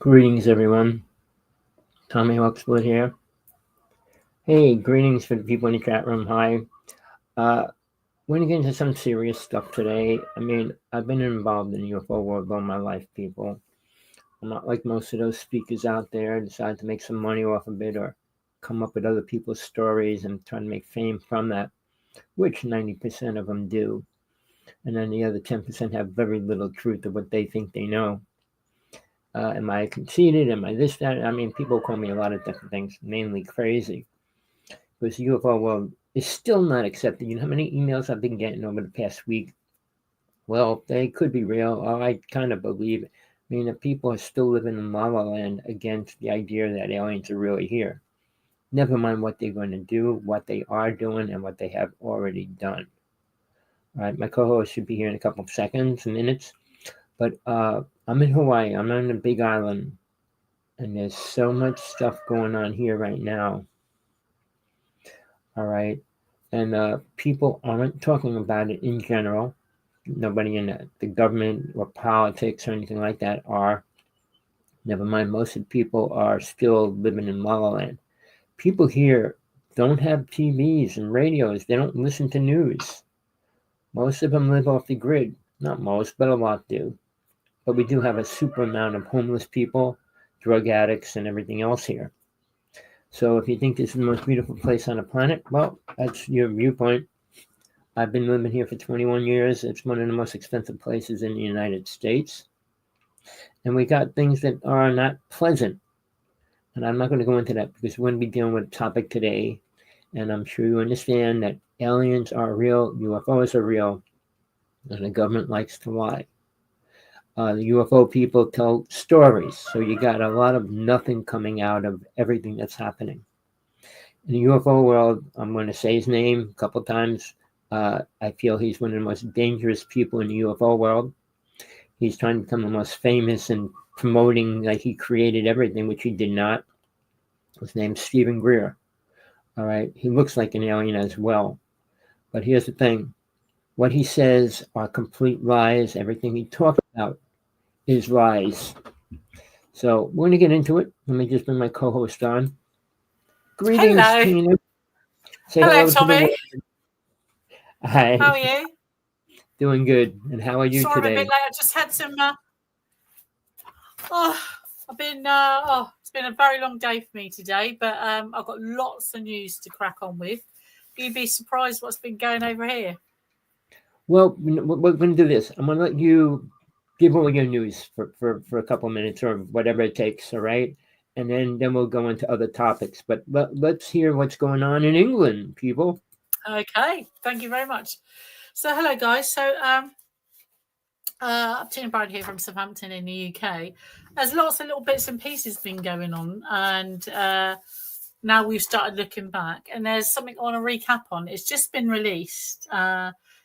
Greetings, everyone. Hawksblood here. Hey, greetings for the people in the chat room. Hi. We're going to get into some serious stuff today. I've been involved in the UFO world all my life, people. I'm not like most of those speakers out there decide to make some money off of it or come up with other people's stories and try to make fame from that, which 90% of them do. And then the other 10% have very little truth of what they think they know. Am I conceited? Am I this, that? People call me a lot of different things, mainly crazy. Because the UFO world is still not accepted. You know how many emails I've been getting over the past week? Well, they could be real, or I kind of believe it. The people are still living in la la land against the idea that aliens are really here. Never mind what they're going to do, what they are doing, and what they have already done. All right, my co-host should be here in a couple of seconds, minutes. But I'm in Hawaii. I'm on a big island. And there's so much stuff going on here right now. All right. And people aren't talking about it in general. Nobody in the government or politics or anything like that are. Never mind, most of the people are still living in la la land. People here don't have TVs and radios. They don't listen to news. Most of them live off the grid. Not most, but a lot do. But we do have a super amount of homeless people, drug addicts, and everything else here. So if you think this is the most beautiful place on the planet, well, that's your viewpoint. I've been living here for 21 years. It's one of the most expensive places in the United States. And we got things that are not pleasant. And I'm not going to go into that because we're going to be dealing with a topic today. And I'm sure you understand that aliens are real, UFOs are real, and the government likes to lie. The UFO people tell stories. So you got a lot of nothing coming out of everything that's happening. In the UFO world, I'm going to say his name a couple times. I feel he's one of the most dangerous people in the UFO world. He's trying to become the most famous and promoting like he created everything, which he did not. His name's STEVEN Greer. All right. He looks like an alien as well. But here's the thing. What he says are complete lies. Everything he talks about is lies. So we're going to get into it. Let me just bring my co-host on. Greetings, hello. Tina. Say hello, hello Tommy. To the world. Hi. How are you? Doing good. And how are you Sorry, today? I'm a bit late. I just had some. It's been a very long day for me today, but I've got lots of news to crack on with. You'd be surprised what's been going over here. Well, we're going to do this. I'm going to let you give all your news for a couple of minutes or whatever it takes, all right? And then we'll go into other topics. But let's hear what's going on in England, people. Okay, thank you very much. So, hello, guys. So, I'm Tina Brown here from Southampton in the UK. There's lots of little bits and pieces been going on, and now we've started looking back. And there's something I want to recap on. It's just been released.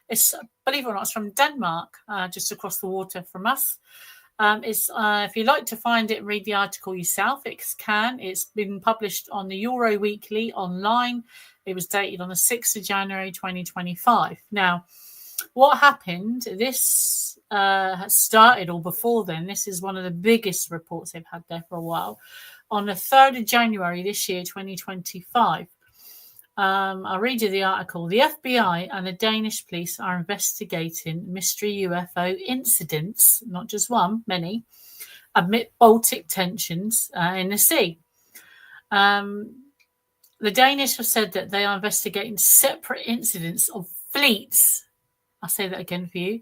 It's, believe it or not, it's from Denmark, just across the water from us. If you'd like to find it and read the article yourself, it can. It's been published on the Euro Weekly online. It was dated on the 6th of January 2025. Now, what happened? This has started, or before then, this is one of the biggest reports they've had there for a while. On the 3rd of January this year, 2025, I'll read you the article. The FBI and the Danish police are investigating mystery UFO incidents, not just one, many, amid Baltic tensions in the sea. The Danish have said that they are investigating separate incidents of fleets. I'll say that again for you.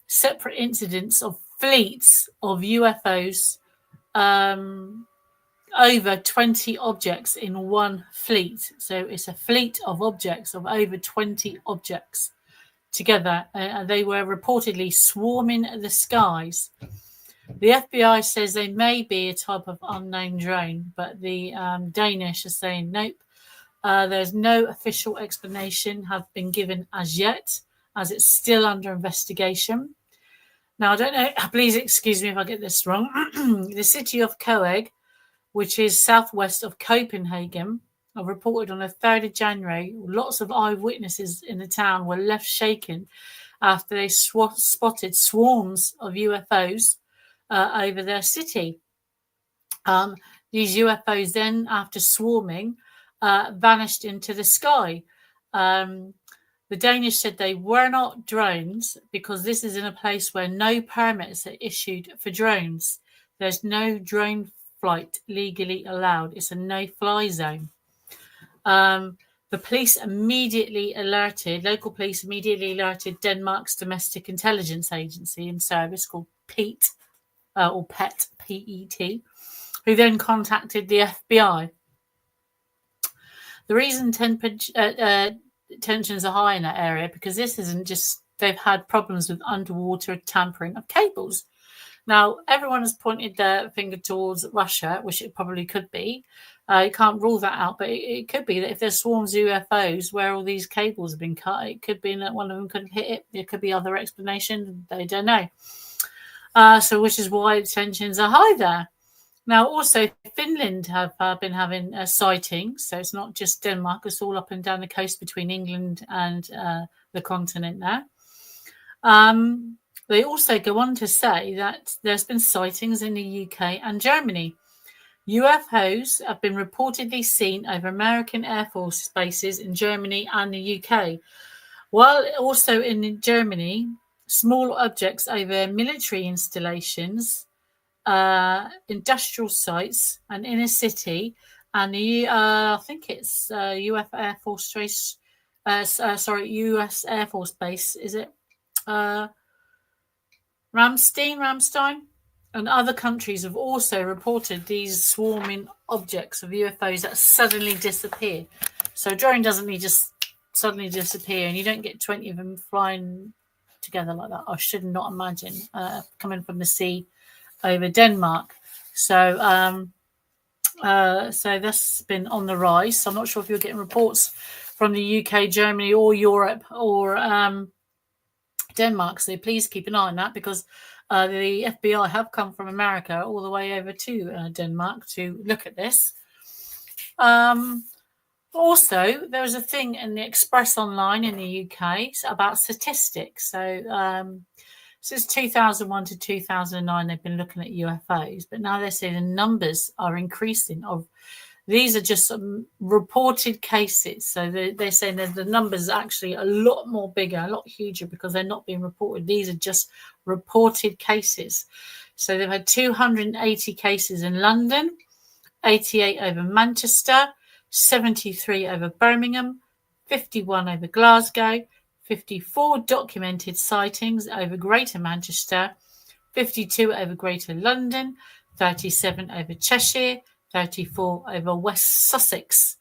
Separate incidents of fleets of UFOs, over 20 objects in one fleet. So it's a fleet of objects, of over 20 objects together. They were reportedly swarming the skies. The FBI says they may be a type of unknown drone, but the Danish are saying nope. There's no official explanation have been given as yet, as it's still under investigation. Now, I don't know, please excuse me if I get this wrong. The city of Coeg, which is southwest of Copenhagen, reported on the 3rd of January, lots of eyewitnesses in the town were left shaken after they spotted swarms of UFOs over their city. These UFOs then, after swarming, vanished into the sky. The Danish said they were not drones because this is in a place where no permits are issued for drones. There's no drone flight legally allowed. It's a no-fly zone. Local police immediately alerted Denmark's domestic intelligence agency and service called PET, or PET, P-E-T, who then contacted the FBI. The reason tensions are high in that area because this isn't just, they've had problems with underwater tampering of cables. Now, everyone has pointed their finger towards Russia, which it probably could be. You can't rule that out, but it could be that if there's swarms of UFOs where all these cables have been cut, it could be that one of them could have hit it. There could be other explanations. They don't know. So which is why tensions are high there. Now, also, Finland have been having sightings. So it's not just Denmark. It's all up and down the coast between England and the continent there. They also go on to say that there's been sightings in the UK and Germany. UFOs have been reportedly seen over American Air Force bases in Germany and the UK. While also in Germany, small objects over military installations, industrial sites, and inner city, and the I think it's US Air Force Base. US Air Force Base. Is it Ramstein, and other countries have also reported these swarming objects of UFOs that suddenly disappear. So a drone doesn't just suddenly disappear, and you don't get 20 of them flying together like that. I should not imagine coming from the sea over Denmark. So so that's been on the rise. So I'm not sure if you're getting reports from the UK, Germany, or Europe, or Denmark. So please keep an eye on that, because the FBI have come from America all the way over to Denmark to look at this. Also, there was a thing in the Express Online in the UK about statistics. So since 2001 to 2009, they've been looking at UFOs, but now they're saying the numbers are increasing. These are just some reported cases. So they're saying that the numbers are actually a lot more bigger, a lot huger, because they're not being reported. These are just reported cases. So they've had 280 cases in London, 88 over Manchester, 73 over Birmingham, 51 over Glasgow, 54 documented sightings over Greater Manchester, 52 over Greater London, 37 over Cheshire, 34 over West Sussex.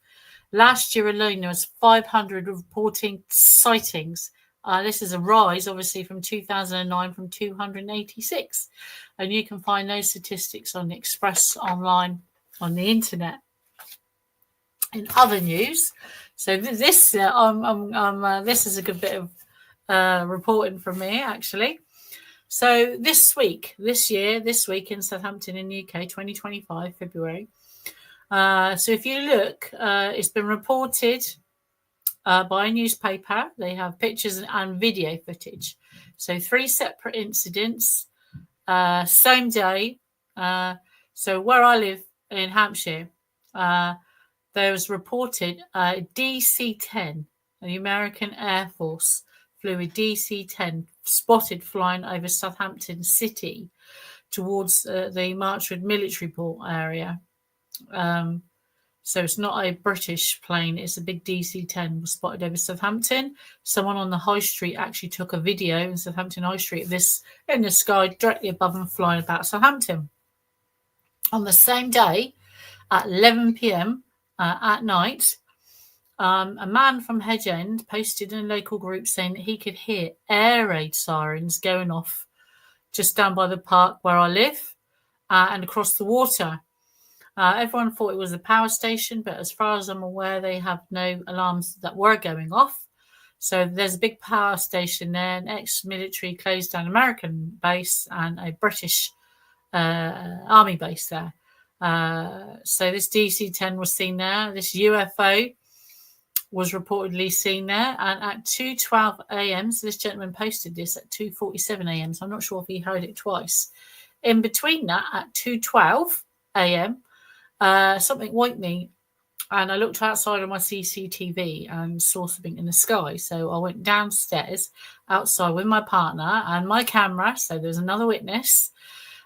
Last year alone, there was 500 reporting sightings. This is a rise, obviously, from 2009, from 286. And you can find those statistics on the Express Online on the internet. In other news, so this is a good bit of reporting from me, actually. So this week in Southampton in the UK, 2025, February. So if you look, it's been reported by a newspaper. They have pictures and video footage. So 3 separate incidents, same day. So where I live in Hampshire, there was reported DC-10, the American Air Force flew a DC-10 spotted flying over Southampton City towards the Marchwood military port area. So it's not a British plane, it's a big DC-10 was spotted over Southampton. Someone on the high street actually took a video in Southampton High Street of this in the sky directly above them flying about Southampton. On the same day, at 11 p.m. At night, a man from Hedge End posted in a local group saying that he could hear air raid sirens going off just down by the park where I live and across the water. Everyone thought it was a power station, but as far as I'm aware, they have no alarms that were going off. So there's a big power station there, an ex-military closed down American base and a British army base there. So this DC-10 was seen there. This UFO was reportedly seen there. And at 2:12 a.m., so this gentleman posted this at 2:47 a.m., so I'm not sure if he heard it twice. In between that, at 2:12, a.m. Something woke me, and I looked outside on my CCTV and saw something in the sky. So I went downstairs outside with my partner and my camera. So there's another witness.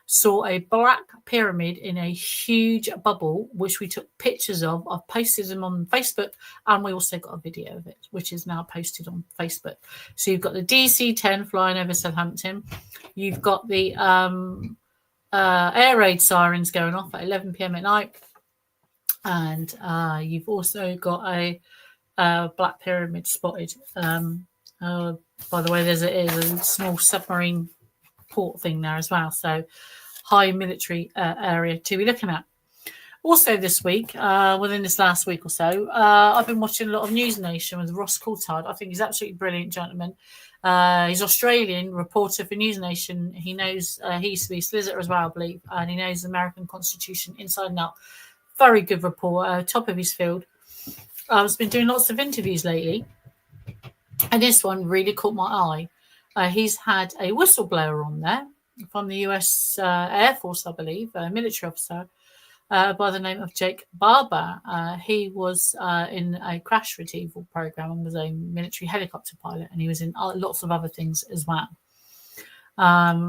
Saw a black pyramid in a huge bubble, which we took pictures of. I've posted them on Facebook, and we also got a video of it, which is now posted on Facebook. So you've got the DC-10 flying over Southampton. You've got the air raid sirens going off at 11 p.m. at night. And you've also got a black pyramid spotted. By the way, there's a small submarine port thing there as well. So high military area to be looking at. Also this week, within this last week or so, I've been watching a lot of News Nation with Ross Coulthard. I think he's absolutely brilliant, gentleman. He's Australian reporter for News Nation. He knows, he used to be a solicitor as well, I believe, and he knows the American Constitution inside and out. Very good reporter, top of his field. I've been doing lots of interviews lately, and this one really caught my eye. He's had a whistleblower on there from the US Air Force, I believe, a military officer by the name of Jake Barber. He was in a crash retrieval program and was a military helicopter pilot, and he was in lots of other things as well.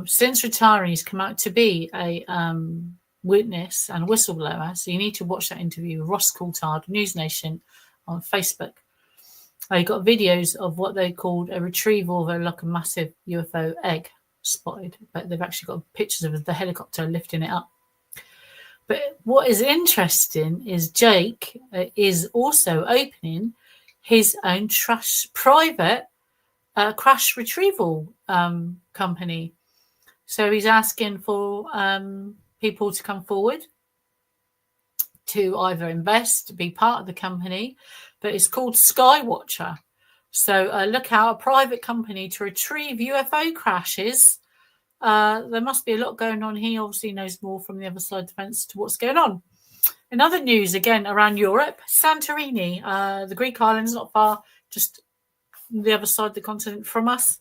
Since retiring, he's come out to be a witness and whistleblower. So you need to watch that interview with Ross Coulthard, News Nation, on Facebook. You got videos of what they called a retrieval of like a massive UFO egg spotted, but they've actually got pictures of the helicopter lifting it up. But what is interesting is Jake is also opening his own private crash retrieval company. So he's asking for people to come forward to either invest, be part of the company, but it's called Skywatcher. So look out, a private company to retrieve UFO crashes. There must be a lot going on. He obviously knows more from the other side of the fence to what's going on. In other news, again, around Europe, Santorini, the Greek islands, not far, just the other side of the continent from us,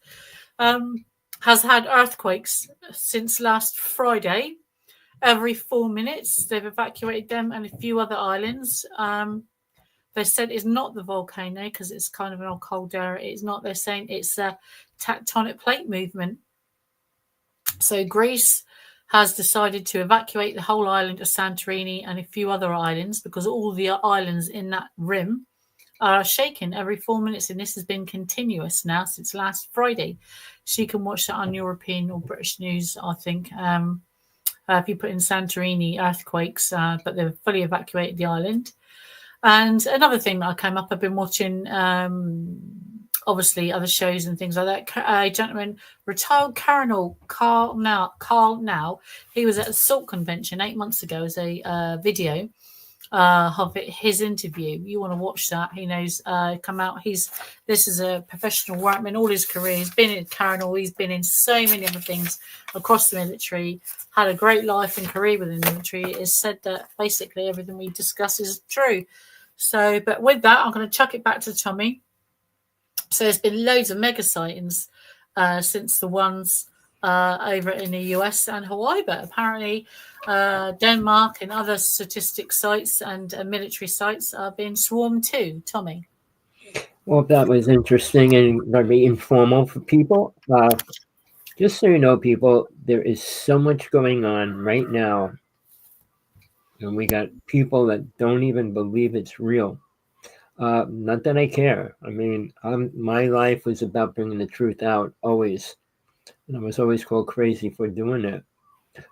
has had earthquakes since last Friday. Every 4 minutes, they've evacuated them and a few other islands. They said it's not the volcano because it's kind of an old cold area. It's not. They're saying it's a tectonic plate movement. So Greece has decided to evacuate the whole island of Santorini and a few other islands because all the islands in that rim are shaking every 4 minutes. And this has been continuous now since last Friday. So you can watch that on European or British news, I think. If you put in Santorini earthquakes, but they've fully evacuated the island. And another thing that I came up, I've been watching, obviously, other shows and things like that. A gentleman, retired Colonel Carl Now, he was at a SALT convention 8 months ago as a video of his interview. You want to watch that. He knows come out. This is a professional workman all his career. He's been in Colonel. He's been in so many other things across the military, had a great life and career within the military. It's said that basically everything we discuss is true. So, but with that, I'm going to chuck it back to Tommy. So there's been loads of mega sightings since the ones over in the US and Hawaii, but apparently Denmark and other statistic sites and military sites are being swarmed too. Tommy? Well, that was interesting and very informal for people. Just so you know, people, there is so much going on right now. And we got people that don't even believe it's real. Not that I care. I mean, my life was about bringing the truth out always. And I was always called crazy for doing it.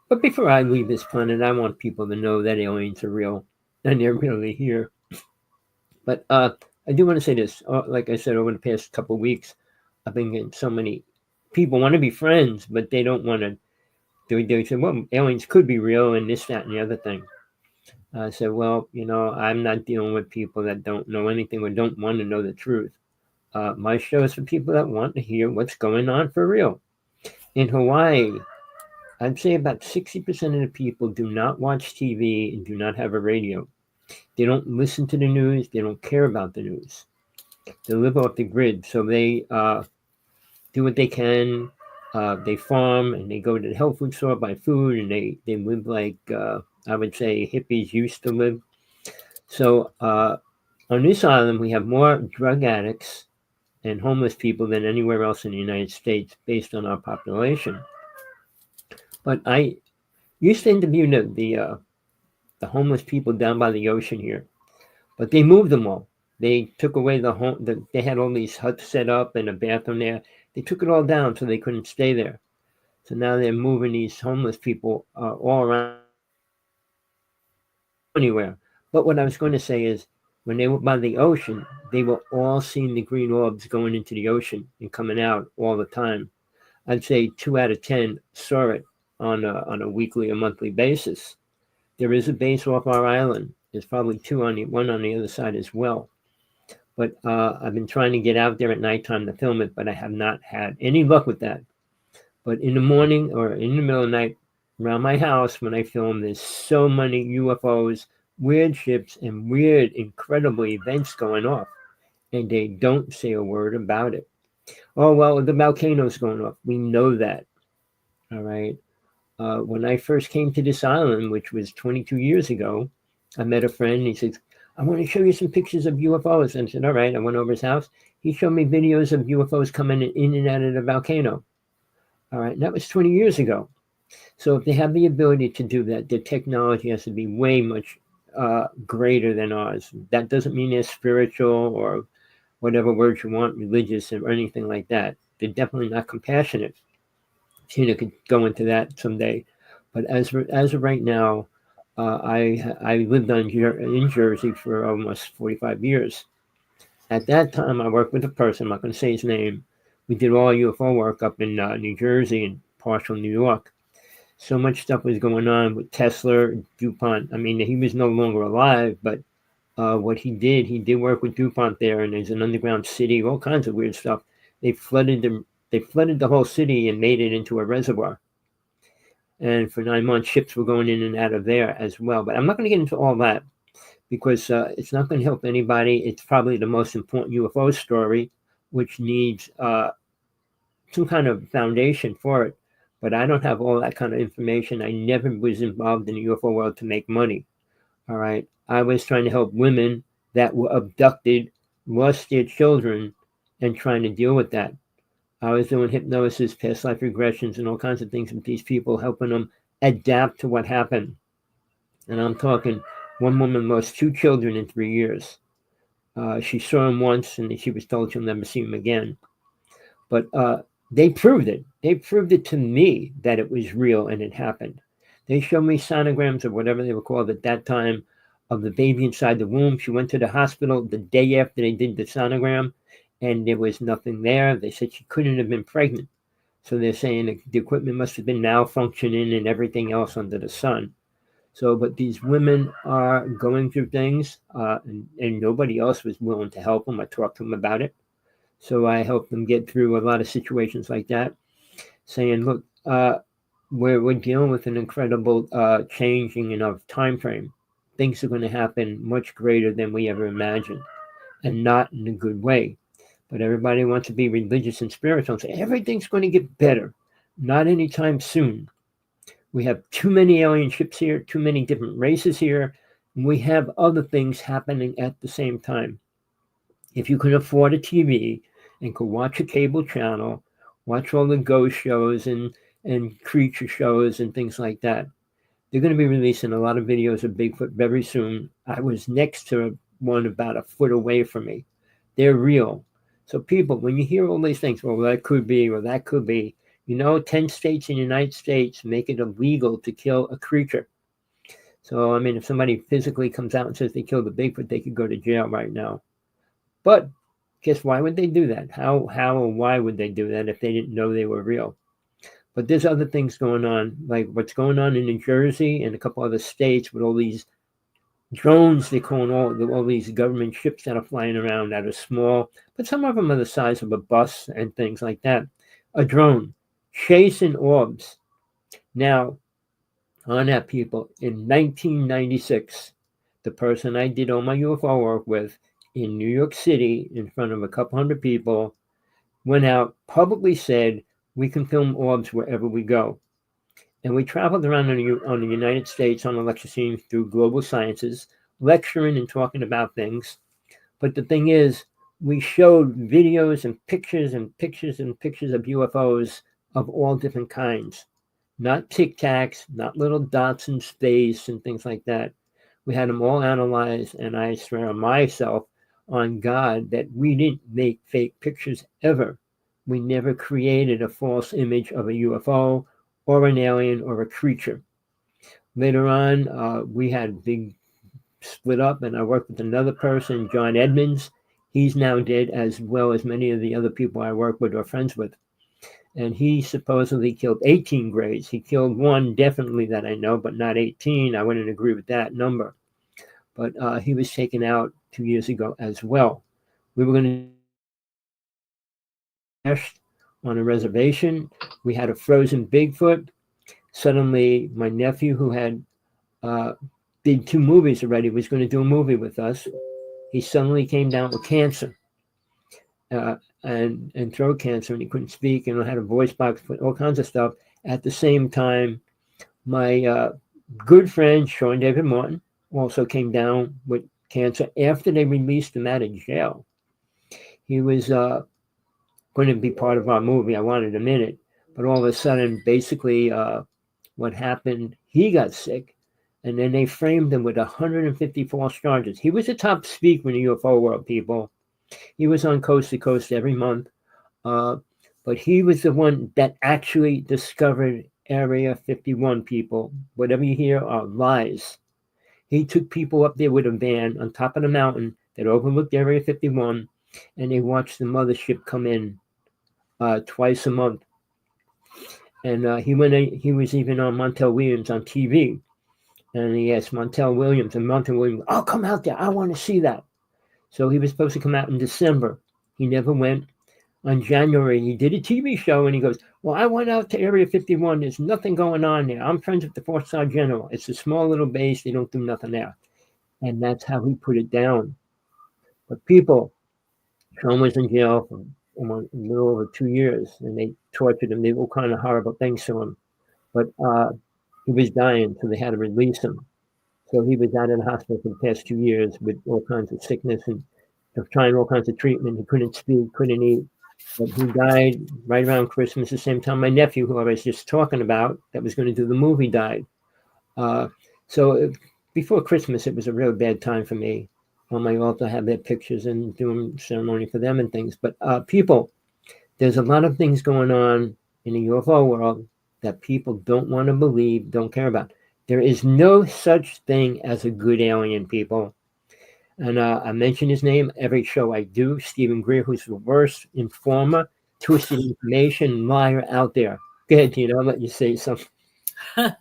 But before I leave this planet, I want people to know that aliens are real and they're really here. But I do want to say this. Like I said, over the past couple of weeks, I've been getting so many people want to be friends, but they don't want to. They say, well, aliens could be real and this, that, and the other thing. I said, well, I'm not dealing with people that don't know anything or don't want to know the truth. My show is for people that want to hear what's going on for real. In Hawaii, I'd say about 60% of the people do not watch TV and do not have a radio. They don't listen to the news. They don't care about the news. They live off the grid. So they do what they can. They farm and they go to the health food store, buy food, and they live like I would say hippies used to live. So on this island, we have more drug addicts and homeless people than anywhere else in the United States based on our population. But I used to interview the homeless people down by the ocean here, but they moved them all. They took away the home. They had all these huts set up and a bathroom there. They took it all down so they couldn't stay there. So now they're moving these homeless people all around anywhere. But what I was going to say is, when they were by the ocean, they were all seeing the green orbs going into the ocean and coming out all the time. I'd say 2 out of 10 saw it on a weekly or monthly basis. There is a base off our island. There's probably one on the other side as well. But I've been trying to get out there at nighttime to film it, but I have not had any luck with that. But in the morning or in the middle of the night, around my house, when I film, there's so many UFOs, weird ships, and weird, incredible events going off. And they don't say a word about it. Oh, well, the volcano's going off. We know that. All right. When I first came to this island, which was 22 years ago, I met a friend. He says, I want to show you some pictures of UFOs. And I said, all right. I went over his house. He showed me videos of UFOs coming in and out of the volcano. All right. And that was 20 years ago. So if they have the ability to do that, the technology has to be way much greater than ours. That doesn't mean they're spiritual or whatever words you want, religious or anything like that. They're definitely not compassionate. Tina could go into that someday. But as of right now, I lived in Jersey for almost 45 years. At that time, I worked with a person, I'm not going to say his name. We did all UFO work up in New Jersey and partial New York. So much stuff was going on with Tesla, DuPont. I mean, he was no longer alive, but what he did work with DuPont there, and there's an underground city, all kinds of weird stuff. They flooded the whole city and made it into a reservoir. And for 9 months, ships were going in and out of there as well. But I'm not going to get into all that because it's not going to help anybody. It's probably the most important UFO story, which needs some kind of foundation for it. But I don't have all that kind of information. I never was involved in the UFO world to make money. All right. I was trying to help women that were abducted, lost their children, and trying to deal with that. I was doing hypnosis, past life regressions, and all kinds of things with these people, helping them adapt to what happened. And I'm talking, one woman lost 2 children in 3 years. She saw them once, and she was told she'll never see them again. But they proved it. They proved it to me that it was real and it happened. They showed me sonograms or whatever they were called at that time of the baby inside the womb. She went to the hospital the day after they did the sonogram, and there was nothing there. They said she couldn't have been pregnant. So they're saying the equipment must have been malfunctioning and everything else under the sun. So, but these women are going through things, and nobody else was willing to help them. I talked to them about it. So I helped them get through a lot of situations like that, saying, look, we're dealing with an incredible changing in our time frame. Things are going to happen much greater than we ever imagined, and not in a good way. But everybody wants to be religious and spiritual and say everything's going to get better. Not anytime soon. We have too many alien ships here, too many different races here. And we have other things happening at the same time. If you can afford a TV and could watch a cable channel, watch all the ghost shows and creature shows and things like that, they're going to be releasing a lot of videos of Bigfoot very soon. I was next to one about a foot away from me. They're real. So people, when you hear all these things, well, that could be, or that could be, 10 states in the United States make it illegal to kill a creature. So, I mean, if somebody physically comes out and says they killed a Bigfoot, they could go to jail right now. But guess why would they do that? How or why would they do that if they didn't know they were real? But there's other things going on, like what's going on in New Jersey and a couple other states with all these drones. They call all these government ships that are flying around that are small, but some of them are the size of a bus and things like that. A drone chasing orbs. Now, on that, people, in 1996, the person I did all my UFO work with in New York City in front of a couple hundred people went out, publicly said, we can film orbs wherever we go. And we traveled around on the United States on a lecture scene through global sciences, lecturing and talking about things. But the thing is, we showed videos and pictures and pictures and pictures of UFOs of all different kinds. Not tic tacs, not little dots in space and things like that. We had them all analyzed, and I swear on myself, on God, that we didn't make fake pictures ever. We never created a false image of a UFO or an alien or a creature. Later on, we had big split up, and I worked with another person, John Edmonds. He's now dead, as well as many of the other people I work with or friends with. And he supposedly killed 18 Greys. He killed one, definitely, that I know, but not 18. I wouldn't agree with that number. But he was taken out 2 years ago as well. We were going to on a reservation. We had a frozen Bigfoot. Suddenly, my nephew, who had did 2 movies already, was going to do a movie with us. He suddenly came down with cancer and throat cancer, and he couldn't speak, and I had a voice box, all kinds of stuff. At the same time, my good friend, Sean David Martin, also came down with cancer after they released him out of jail. He was going to be part of our movie. I wanted him in it. But all of a sudden, basically, what happened, he got sick, and then they framed him with 150 false charges. He was a top speaker in the UFO world, people. He was on Coast to Coast every month. But he was the one that actually discovered Area 51, people. Whatever you hear are lies. He took people up there with a van on top of the mountain that overlooked Area 51, and they watched the mothership come in twice a month. And he was even on Montel Williams on TV. And he asked Montel Williams, and Montel Williams, "Oh, come out there. I want to see that." So he was supposed to come out in December. He never went. On January, he did a TV show, and he goes, "Well, I went out to Area 51. There's nothing going on there. I'm friends with the 4-star general. It's a small little base. They don't do nothing there." And that's how he put it down. But people, Sean was in jail for a little over 2 years, and they tortured him. They did all kind of horrible things to him. But he was dying, so they had to release him. So he was out in the hospital for the past 2 years with all kinds of sickness and trying all kinds of treatment. He couldn't speak, couldn't eat. But he died right around Christmas, the same time my nephew, who I was just talking about, that was going to do the movie, died. So before Christmas, it was a real bad time for me. On my altar, have their pictures and doing ceremony for them and things. But people, there's a lot of things going on in the UFO world that people don't want to believe, don't care about. There is no such thing as a good alien, people. And I mention his name every show I do, STEVEN GREER, who's the worst informer, twisted information, liar out there. Go ahead, Tina, I'll let you say something. Well,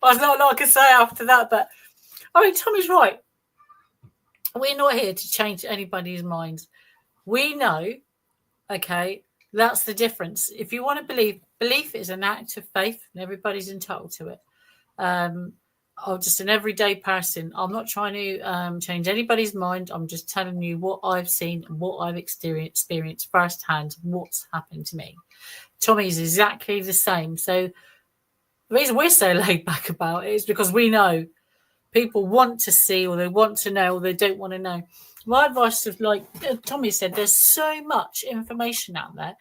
there's not a lot I can say after that, but I mean, Tommy's right. We're not here to change anybody's minds. We know, okay, that's the difference. If you want to belief is an act of faith, and everybody's entitled to it. I'm just an everyday person. I'm not trying to change anybody's mind. I'm just telling you what I've seen and what I've experienced firsthand, what's happened to me. Tommy's exactly the same. So the reason we're so laid back about it is because we know people want to see, or they want to know, or they don't want to know. My advice is, like Tommy said, there's so much information out there.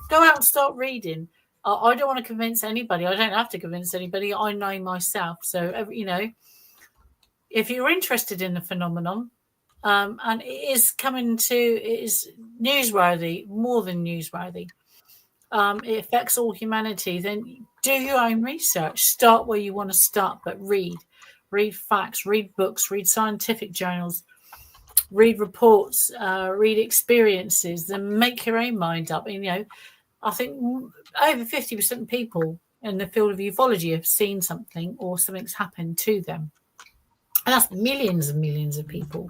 Go out and start reading. I don't want to convince anybody. I don't have to convince anybody. I know myself. So, if you're interested in the phenomenon, and it is newsworthy, more than newsworthy. It affects all humanity. Then do your own research. Start where you want to start, but read facts, read books, read scientific journals, read reports, read experiences, then make your own mind up. And, I think over 50% of people in the field of ufology have seen something, or something's happened to them. And that's millions and millions of people.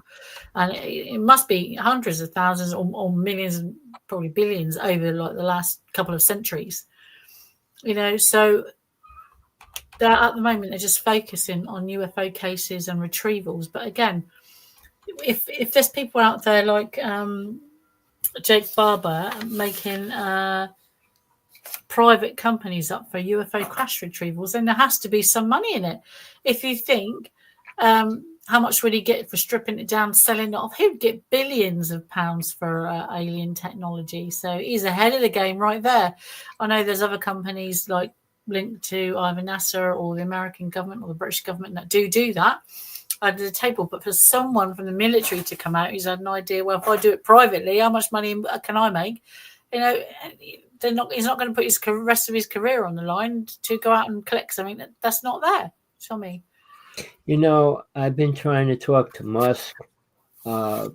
And it must be hundreds of thousands or millions, probably billions over like the last couple of centuries. So they're at the moment, they're just focusing on UFO cases and retrievals. But again, if there's people out there like Jake Barber making private companies up for UFO crash retrievals, then there has to be some money in it. If you think, how much would he get for stripping it down, selling it off? He'd get billions of pounds for alien technology. So he's ahead of the game right there. I know there's other companies like linked to either NASA or the American government or the British government that do that under the table. But for someone from the military to come out who's had an idea, well, if I do it privately, how much money can I make? You know, he's not going to put his rest of his career on the line to go out and collect something that's not there. Tell me. You know, I've been trying to talk to Musk and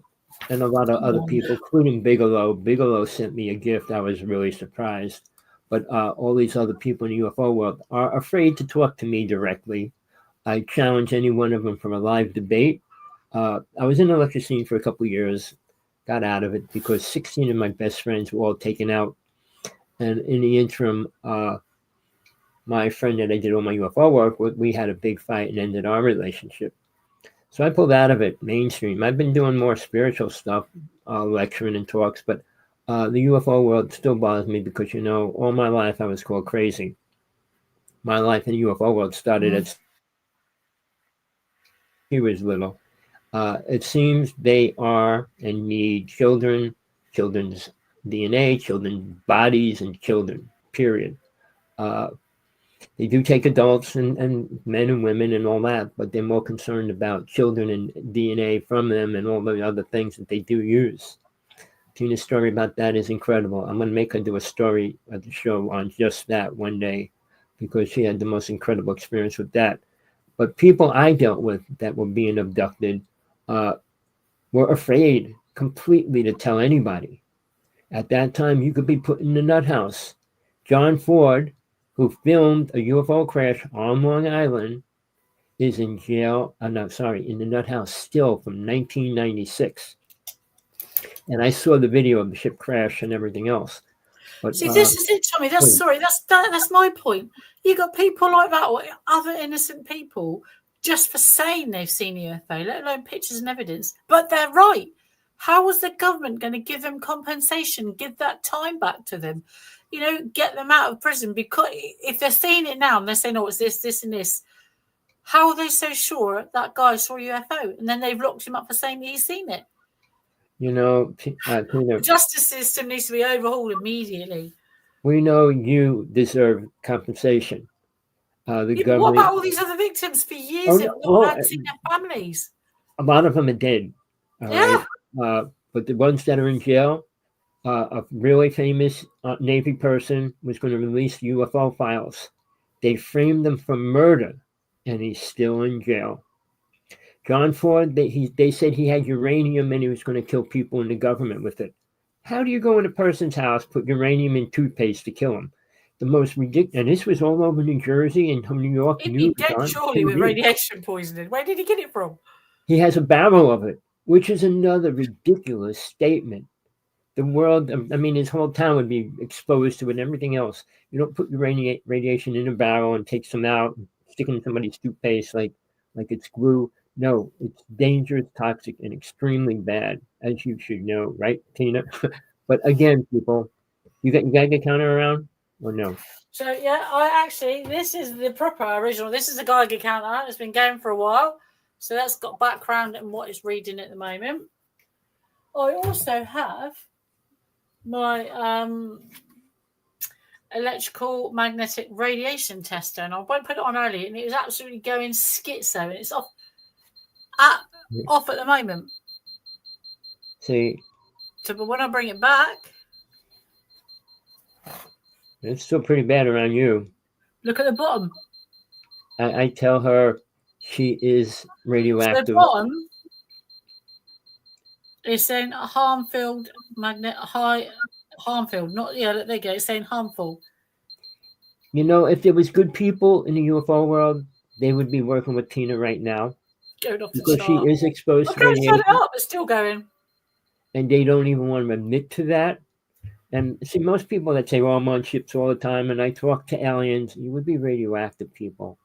a lot of other people, including Bigelow. Bigelow sent me a gift. I was really surprised. But all these other people in the UFO world are afraid to talk to me directly. I challenge any one of them from a live debate. I was in the lecture scene for a couple of years, got out of it because 16 of my best friends were all taken out. And in the interim, my friend that I did all my UFO work with, we had a big fight and ended our relationship. So I pulled out of it mainstream. I've been doing more spiritual stuff, lecturing and talks, but the UFO world still bothers me because, you know, all my life I was called crazy. My life in the UFO world started at he was little. It seems they are and need children, children's DNA, children's bodies, and children, period. They do take adults and men and women and all that, but they're more concerned about children and DNA from them and all the other things that they do use. Tina's story about that is incredible. I'm going to make her do a story at the show on just that one day because she had the most incredible experience with that. But people I dealt with that were being abducted were afraid completely to tell anybody. At that time, you could be put in the nut house. John Ford, who filmed a UFO crash on Long Island, is in jail. In the nut house still from 1996. And I saw the video of the ship crash and everything else. But see, this is it, Tommy. That's my point. You got people like that, or other innocent people, just for saying they've seen UFO, let alone pictures and evidence. But they're right. How was the government going to give them compensation, give that time back to them? You know, get them out of prison, because if they're seeing it now and they're saying, oh, it's this, and this, how are they so sure that guy saw a UFO? And then they've locked him up for saying he's seen it. You know, the justice system needs to be overhauled immediately. We know you deserve compensation. Government. What about all these other victims for years that not seen their families? A lot of them are dead. Yeah. Right? But the ones that are in jail, a really famous Navy person was going to release UFO files. They framed him for murder, and he's still in jail. John Ford, they said he had uranium and he was going to kill people in the government with it. How do you go in a person's house, put uranium in toothpaste to kill him? The most ridiculous, and this was all over New Jersey and New York. He'd be dead surely with radiation poisoning. Where did he get it from? He has a barrel of it, which is another ridiculous statement. The world, I mean, his whole town would be exposed to it and everything else. You don't put your radiation in a barrel and take some out and stick it in somebody's toothpaste like it's glue. No, it's dangerous, toxic, and extremely bad, as you should know, right, Tina? But again, people, you got a counter around or no? So yeah, this is the proper original. This is a Geiger counter. It's been going for a while, so that's got background and what it's reading at the moment. I also have my electrical magnetic radiation tester, and I won't put it on early, and it was absolutely going schizo, and it's off at the moment. See. So, but when I bring it back, it's still pretty bad around you. Look at the bottom. I tell her she is radioactive. So the bottom is saying harmfield magnet harmfield. Not there you go. It's saying harmful. You know, if there was good people in the UFO world, they would be working with Tina right now. Going off because she is exposed to radiation. Shut it up, it's still going. And they don't even want to admit to that. And see, most people that say, well, I'm on ships all the time and I talk to aliens, you would be radioactive people.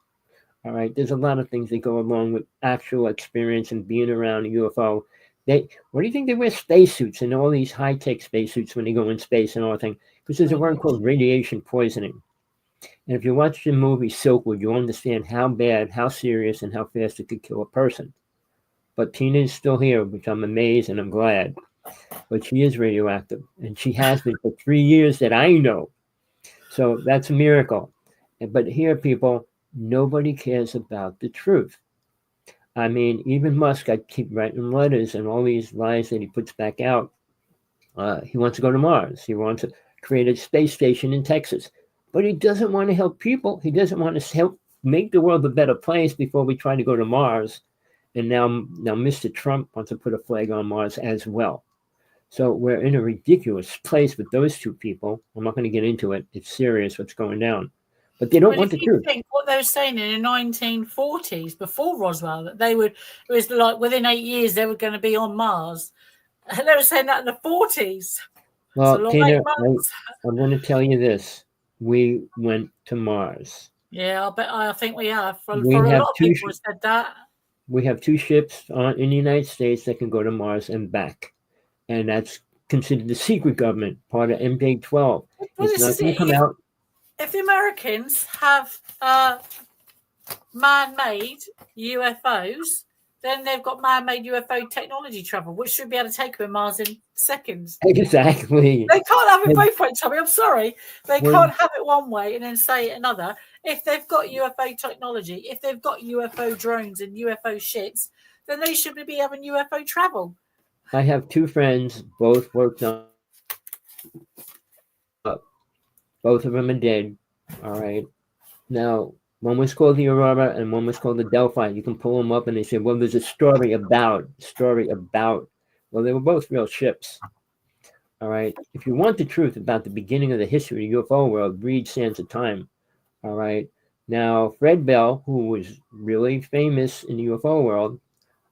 All right. There's a lot of things that go along with actual experience and being around a UFO What do you think they wear spacesuits and all these high-tech spacesuits when they go in space and all that thing? Because there's a word called radiation poisoning. And if you watch the movie Silkwood, you'll understand how bad, how serious, and how fast it could kill a person. But Tina is still here, which I'm amazed and I'm glad. But she is radioactive, and she has been for 3 years that I know. So that's a miracle. But here, people, nobody cares about the truth. I mean, even Musk, I keep writing letters and all these lies that he puts back out. He wants to go to Mars. He wants to create a space station in Texas. But he doesn't want to help people. He doesn't want to help make the world a better place before we try to go to Mars. And now Mr. Trump wants to put a flag on Mars as well. So we're in a ridiculous place with those two people. I'm not going to get into it. It's serious what's going down. But they don't want the truth. Think what they were saying in the 1940s, before Roswell, that it was like within 8 years they were going to be on Mars. And they were saying that in the 40s. Well, Tina, I'm going to tell you this. We went to Mars. Yeah, I think we have. For a lot of people said that. We have 2 ships in the United States that can go to Mars and back. And that's considered the secret government, part of MJ-12. It's not going to come out. If the Americans have man-made UFOs, then they've got man-made UFO technology travel, which should be able to take them to Mars in seconds. Exactly. They can't have it both ways, Tommy. I'm sorry. They can't have it one way and then say it another. If they've got UFO technology, if they've got UFO drones and UFO ships, then they should be having UFO travel. I have 2 friends, both worked on. Both of them are dead. All right. Now, one was called the Aurora and one was called the Delphi. You can pull them up and they say, well, there's a story about. Well, they were both real ships. All right. If you want the truth about the beginning of the history of the UFO world, read Sands of Time. All right. Now, Fred Bell, who was really famous in the UFO world,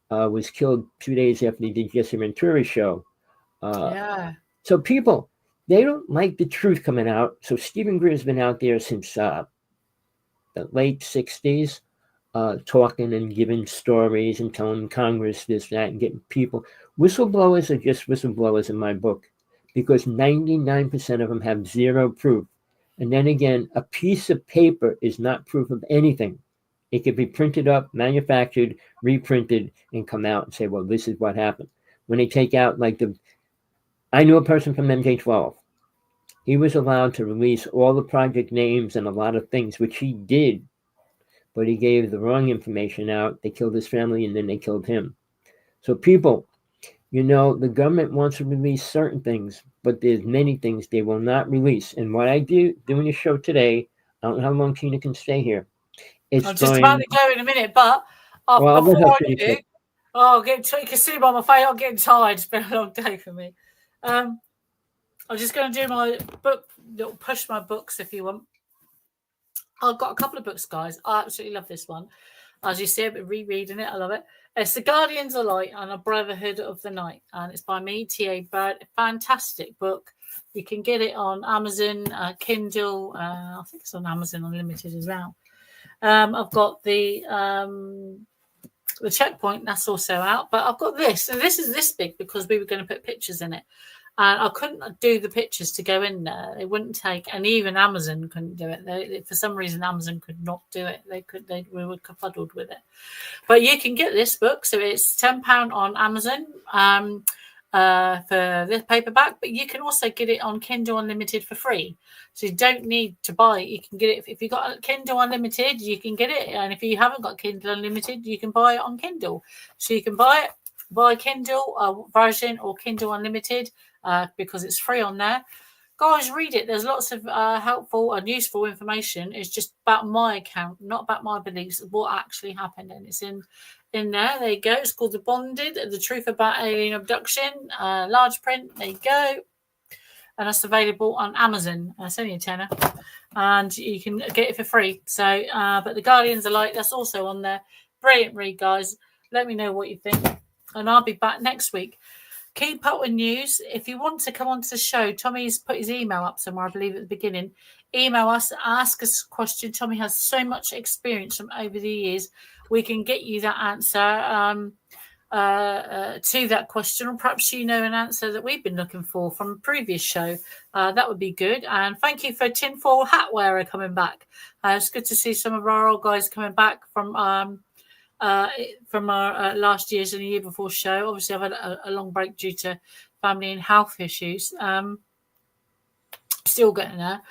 was killed 2 days after he did Jesse Ventura's show. Yeah. So people, they don't like the truth coming out. So Steven Greer has been out there since the late 60s, talking and giving stories and telling Congress this, that, and getting people. Whistleblowers are just whistleblowers in my book because 99% of them have zero proof. And then again, a piece of paper is not proof of anything. It could be printed up, manufactured, reprinted, and come out and say, well, this is what happened. When they take out I knew a person from MJ-12. He was allowed to release all the project names and a lot of things, which he did, but he gave the wrong information out. They killed his family and then they killed him. So people, the government wants to release certain things, but there's many things they will not release. And what I doing the show today, I don't know how long Tina can stay here. I'm just about to go in a minute, but before I do, you can see by my face, I'm getting tired. It's been a long day for me. I'm just going to do my book, push my books if you want. I've got a couple of books, guys. I absolutely love this one. As you see, I've been rereading it. I love it. It's The Guardians of Light and A Brotherhood of the Night. And it's by me, T.A. Bird. Fantastic book. You can get it on Amazon, Kindle. I think it's on Amazon Unlimited as well. I've got the Checkpoint. That's also out. But I've got this. And this is this big because we were going to put pictures in it. And I couldn't do the pictures to go in there. They wouldn't take, and even Amazon couldn't do it. For some reason, Amazon could not do it. We were fuddled with it. But you can get this book. So it's £10 on Amazon for this paperback. But you can also get it on Kindle Unlimited for free. So you don't need to buy it. You can get it. If you've got Kindle Unlimited, you can get it. And if you haven't got Kindle Unlimited, you can buy it on Kindle. So you can buy Kindle version or Kindle Unlimited. Because it's free on there. Guys, read it. There's lots of helpful and useful information. It's just about my account, not about my beliefs, what actually happened. And it's in there. There you go. It's called The Bonded, The Truth About Alien Abduction. Large print. There you go. And that's available on Amazon. It's only a tenner. And you can get it for free. So, but The Guardians of Light, that's also on there. Brilliant read, guys. Let me know what you think. And I'll be back next week. Keep up with news. If you want to come onto the show, Tommy's put his email up somewhere, I believe, at the beginning. Email us, ask us a question. Tommy has so much experience from over the years. We can get you that answer. to that question, or perhaps you know an answer that we've been looking for from a previous show, that would be good. And thank you for Tinfoil Hat Wearer coming back. It's good to see some of our old guys coming back from our last year's and the year before show. Obviously, I've had a long break due to family and health issues. Still getting there.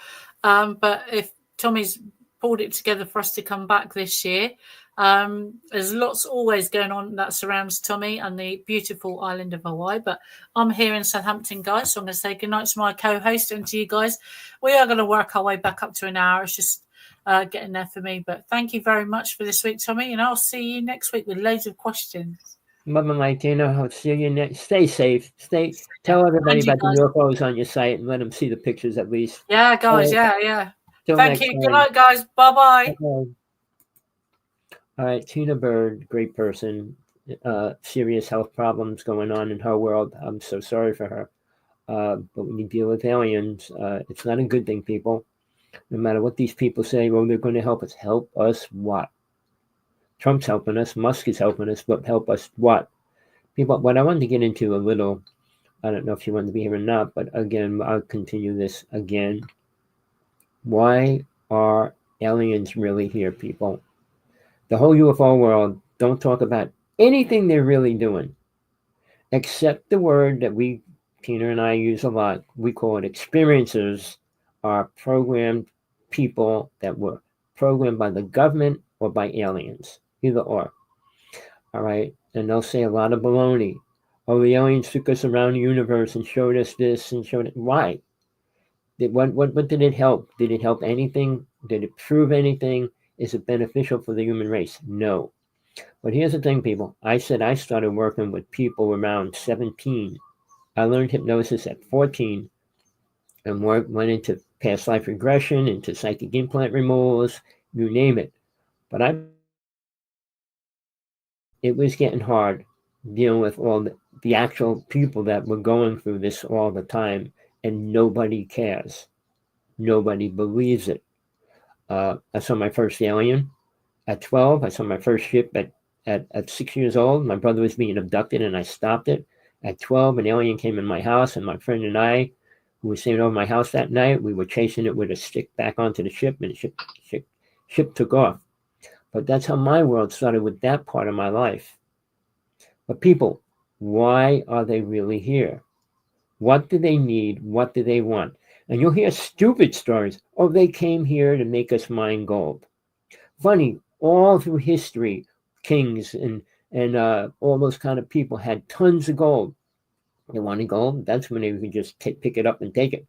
But if Tommy's pulled it together for us to come back this year, there's lots always going on that surrounds Tommy and the beautiful island of Hawaii. But I'm here in Southampton, guys, so I'm going to say goodnight to my co-host and to you guys. We are going to work our way back up to an hour. It's just getting there for me. But thank you very much for this week, Tommy, and I'll see you next week with loads of questions. Bye-bye, Tina. I'll see you next. Stay safe. Tell everybody about the UFOs on your site and let them see the pictures at least. Yeah, guys. Yeah. Thank you. Time. Good night, guys. Bye-bye. All right, Tina Bird, great person. Serious health problems going on in her world. I'm so sorry for her. But when you deal with aliens, it's not a good thing, people. No matter what these people say, well, they're going to help us. Help us what? Trump's helping us. Musk is helping us. But help us what? People, what I wanted to get into a little, I don't know if you want to be here or not, but again, I'll continue this again. Why are aliens really here, people? The whole UFO world don't talk about anything they're really doing, except the word that Tina and I use a lot. We call it experiencers, are programmed people that were programmed by the government or by aliens, either or. All right, and they'll say a lot of baloney. Oh, the aliens took us around the universe and showed us this and showed it. Why? What did it help? Did it help anything? Did it prove anything? Is it beneficial for the human race? No. But here's the thing, people. I said I started working with people around 17. I learned hypnosis at 14 and went into past life regression, into psychic implant removals, you name it. But it was getting hard dealing with all the actual people that were going through this all the time, and nobody cares. Nobody believes it. I saw my first alien at 12. I saw my first ship at 6 years old. My brother was being abducted and I stopped it. At 12, an alien came in my house, and my friend and I, who was staying over my house that night, we were chasing it with a stick back onto the ship, and the ship took off. But that's how my world started, with that part of my life. But people, why are they really here? What do they need? What do they want? And you'll hear stupid stories. Oh, they came here to make us mine gold. Funny, all through history, kings and all those kind of people had tons of gold. They wanted gold. That's when they could just pick it up and take it.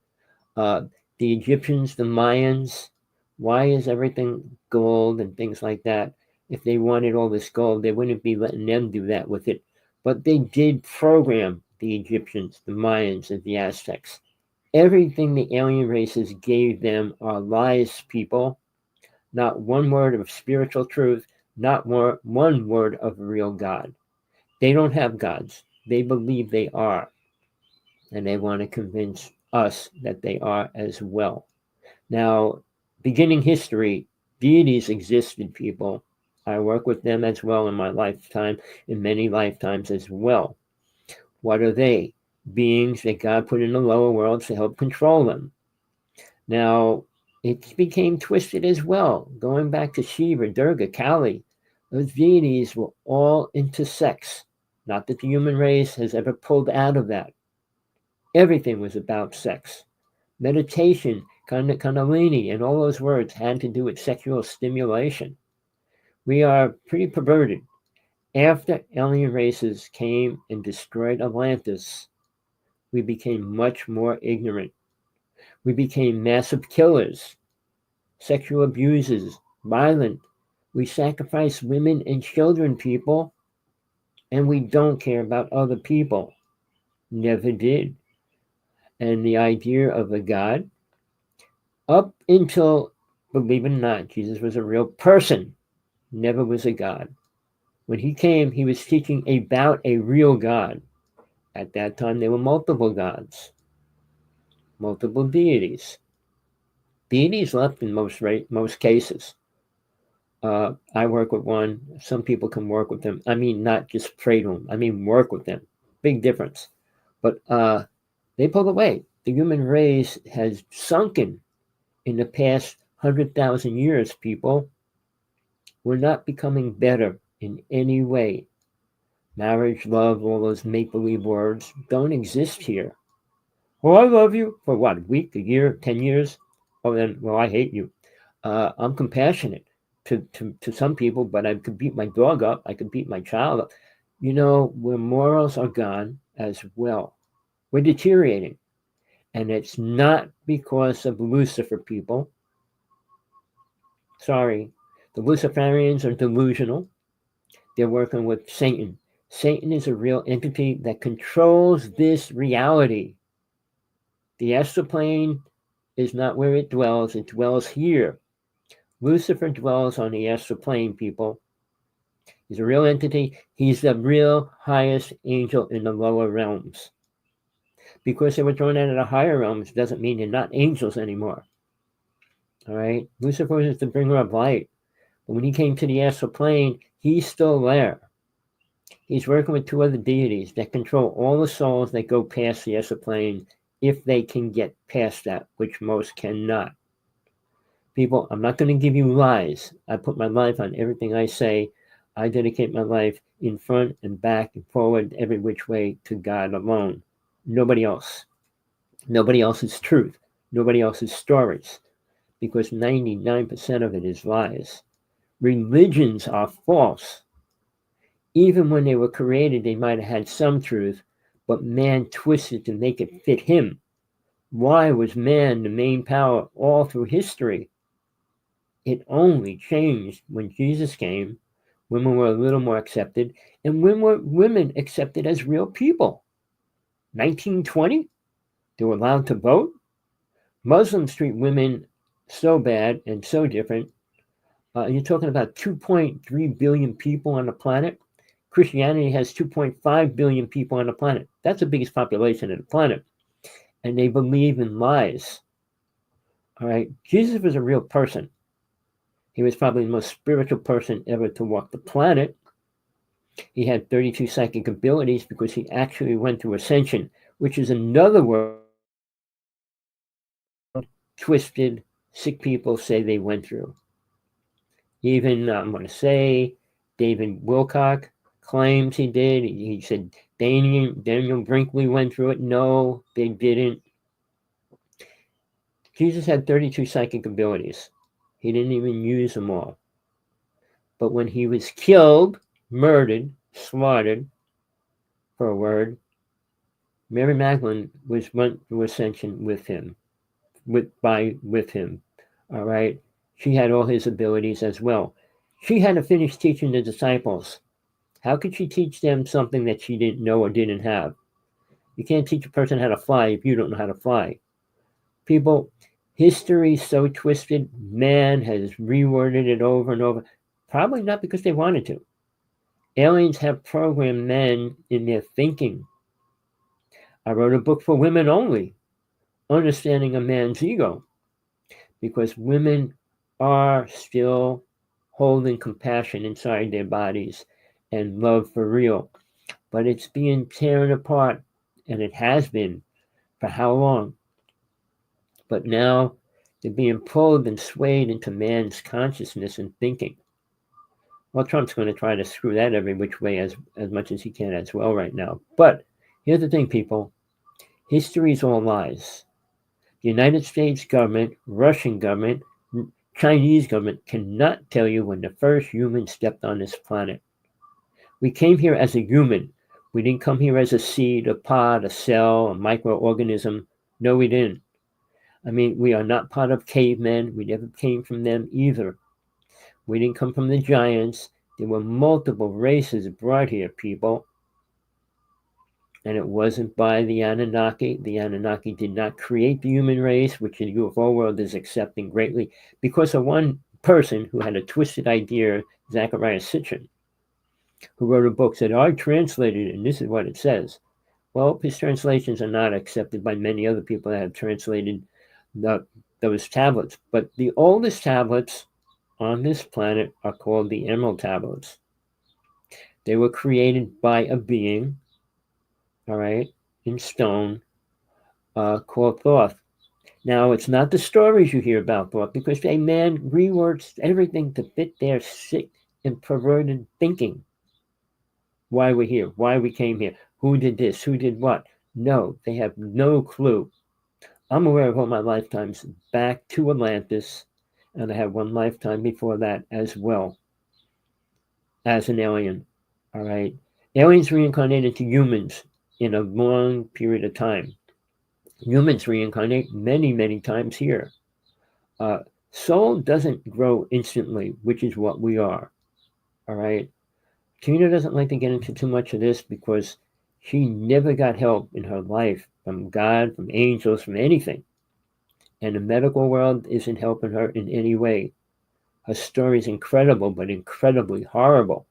The Egyptians, the Mayans, why is everything gold and things like that? If they wanted all this gold, they wouldn't be letting them do that with it. But they did program the Egyptians, the Mayans, and the Aztecs. Everything the alien races gave them are lies, people. Not one word of spiritual truth, not one word of real God. They don't have gods. They believe they are. And they want to convince us that they are as well. Now, beginning history, deities existed, people. I work with them as well in my lifetime, in many lifetimes as well. What are they? Beings that God put in the lower worlds to help control them. Now, it became twisted as well. Going back to Shiva, Durga, Kali, those deities were all into sex. Not that the human race has ever pulled out of that. Everything was about sex. Meditation, kundalini, and all those words had to do with sexual stimulation. We are pretty perverted. After alien races came and destroyed Atlantis, we became much more ignorant. We became massive killers, sexual abusers, violent. We sacrifice women and children, people, and we don't care about other people. Never did. And the idea of a God, up until, believe it or not, Jesus was a real person, never was a God. When he came, he was teaching about a real God. At that time, there were multiple gods, multiple deities. Deities left in most cases. I work with one. Some people can work with them. I mean, not just pray to them. I mean, work with them. Big difference. But they pulled away. The human race has sunken in the past 100,000 years, people. We're not becoming better in any way. Marriage, love, all those make believe words don't exist here. Oh, I love you for what, a week, a year, 10 years? Oh, then, well, I hate you. I'm compassionate to some people, but I could beat my dog up. I could beat my child up. You know, where morals are gone as well. We're deteriorating. And it's not because of Lucifer, people. Sorry. The Luciferians are delusional. They're working with Satan. Satan is a real entity that controls this reality. The astral plane is not where it dwells here. Lucifer dwells on the astral plane, people. He's a real entity. He's the real highest angel in the lower realms. Because they were thrown out of the higher realms doesn't mean they're not angels anymore. All right? Lucifer is the bringer of light. But when he came to the astral plane, he's still there. He's working with two other deities that control all the souls that go past the astral plane if they can get past that, which most cannot. People, I'm not going to give you lies. I put my life on everything I say. I dedicate my life in front and back and forward, every which way to God alone. Nobody else. Nobody else's truth. Nobody else's stories. Because 99% of it is lies. Religions are false. Even when they were created, they might have had some truth, but man twisted to make it fit him. Why was man the main power all through history? It only changed when Jesus came. Women were a little more accepted, and women accepted as real people. 1920, they were allowed to vote. Muslims treat women so bad and so different. You're talking about 2.3 billion people on the planet. Christianity has 2.5 billion people on the planet. That's the biggest population of the planet. And they believe in lies. All right. Jesus was a real person. He was probably the most spiritual person ever to walk the planet. He had 32 psychic abilities because he actually went through ascension, which is another word twisted, sick people say they went through. Even, I'm going to say, David Wilcock claims he did. He said Daniel Brinkley went through it. No, they didn't. Jesus had 32 psychic abilities. He didn't even use them all. But when he was killed, murdered, slaughtered, for a word, Mary Magdalene went through ascension with him. With him. All right. She had all his abilities as well. She had to finish teaching the disciples. How could she teach them something that she didn't know or didn't have? You can't teach a person how to fly if you don't know how to fly. People, history is so twisted. Man has reworded it over and over. Probably not because they wanted to. Aliens have programmed men in their thinking. I wrote a book for women only, Understanding a Man's Ego, because women are still holding compassion inside their bodies and love for real. But it's being torn apart, and it has been for how long? But now they're being pulled and swayed into man's consciousness and thinking. Well, Trump's going to try to screw that every which way as much as he can as well right now. But here's the thing, people. History is all lies. The United States government, Russian government, Chinese government cannot tell you when the first human stepped on this planet. We came here as a human. We didn't come here as a seed, a pod, a cell, a microorganism. No, we didn't. I mean, we are not part of cavemen. We never came from them either. We didn't come from the giants. There were multiple races brought here, people. And it wasn't by the Anunnaki. The Anunnaki did not create the human race, which the UFO world is accepting greatly, because of one person who had a twisted idea, Zachariah Sitchin, who wrote a book, said, I translated it, and this is what it says. Well, his translations are not accepted by many other people that have translated those tablets. But the oldest tablets on this planet are called the Emerald Tablets. They were created by a being, all right, in stone, called Thoth. Now, it's not the stories you hear about Thoth, because a man reworks everything to fit their sick and perverted thinking. Why we're here, why we came here, who did this, who did what. No, they have no clue. I'm aware of all my lifetimes back to Atlantis, and I had one lifetime before that as well as an alien. All right. Aliens reincarnate into humans in a long period of time. Humans reincarnate many, many times here. Soul doesn't grow instantly, which is what we are. All right. Tina doesn't like to get into too much of this because she never got help in her life from God, from angels, from anything. And the medical world isn't helping her in any way. Her story is incredible, but incredibly horrible.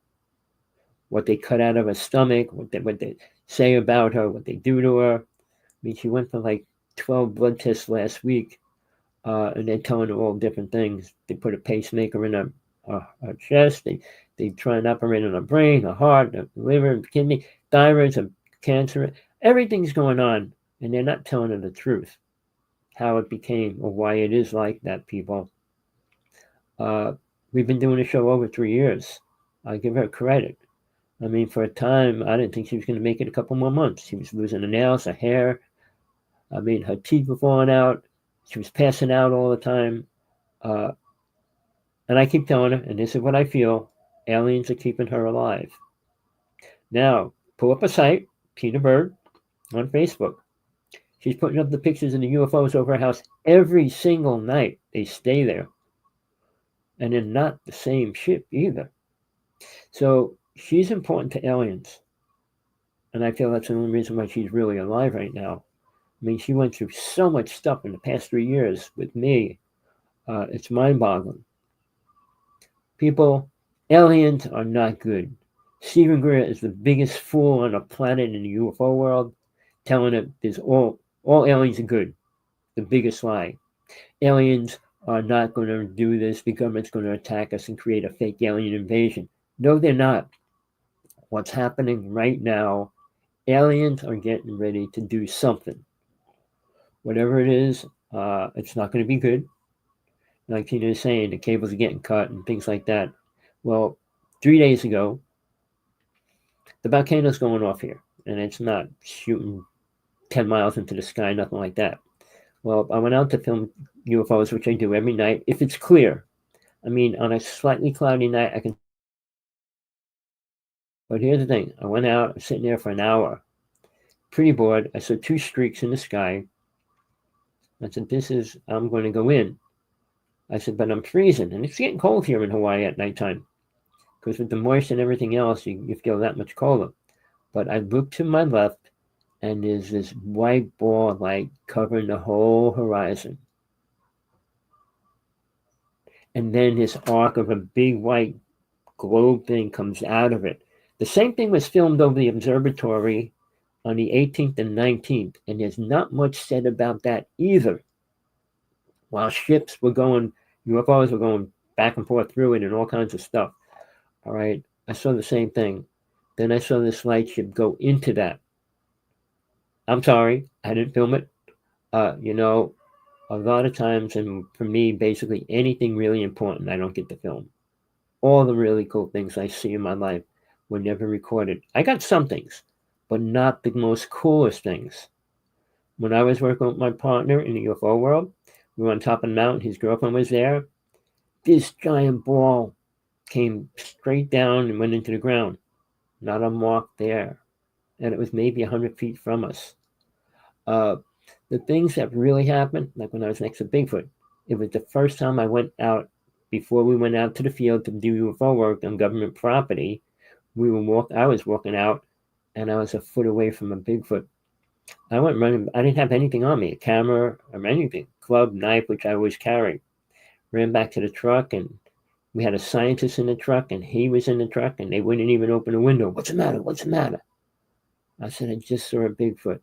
What they cut out of her stomach, what they say about her, what they do to her. I mean, she went for like 12 blood tests last week, and they're telling her all different things. They put a pacemaker in her chest. They try and operate on her brain, her heart, her liver, her kidney, thyroid, her cancer. Everything's going on, and they're not telling her the truth, how it became or why it is like that, people. We've been doing the show over 3 years. I give her credit. I mean, for a time, I didn't think she was going to make it a couple more months. She was losing her nails, her hair. I mean, her teeth were falling out. She was passing out all the time. And I keep telling her, and this is what I feel, aliens are keeping her alive. Now, pull up a site, Tina Bird, on Facebook. She's putting up the pictures of the UFOs over her house every single night. They stay there. And they're not the same ship either. So she's important to aliens. And I feel that's the only reason why she's really alive right now. I mean, she went through so much stuff in the past 3 years with me. It's mind-boggling. People, aliens are not good. STEVEN Greer is the biggest fool on the planet in the UFO world, telling it there's all aliens are good. The biggest lie. Aliens are not going to do this. The government's going to attack us and create a fake alien invasion. No, they're not. What's happening right now, aliens are getting ready to do something. Whatever it is, it's not going to be good. Like Tina is saying, the cables are getting cut and things like that. Well, 3 days ago, the volcano's going off here, and it's not shooting 10 miles into the sky, nothing like that. Well, I went out to film UFOs, which I do every night, if it's clear. I mean, on a slightly cloudy night, I can. But here's the thing. I went out, I was sitting there for an hour, pretty bored. I saw 2 streaks in the sky. I said, I'm going to go in. I said, but I'm freezing, and it's getting cold here in Hawaii at nighttime. Because with the moisture and everything else, you feel that much colder. But I looked to my left, and there's this white ball light covering the whole horizon. And then this arc of a big white globe thing comes out of it. The same thing was filmed over the observatory on the 18th and 19th, and there's not much said about that either. While ships were going, UFOs were going back and forth through it and all kinds of stuff. All right, I saw the same thing. Then I saw this light ship go into that. I'm sorry, I didn't film it. A lot of times, and for me, basically anything really important, I don't get to film. All the really cool things I see in my life were never recorded. I got some things, but not the most coolest things. When I was working with my partner in the UFO world, we were on top of the mountain. His girlfriend was there. This giant ball came straight down and went into the ground. Not a mark there. And it was maybe 100 feet from us. The things that really happened, like when I was next to Bigfoot, it was the first time I went out, before we went out to the field to do UFO work on government property. I was walking out, and I was a foot away from a Bigfoot. I went running. I didn't have anything on me, a camera or anything, club, knife, which I always carry. Ran back to the truck, and we had a scientist in the truck, and he was in the truck, and they wouldn't even open the window. What's the matter? What's the matter? I said, I just saw a Bigfoot.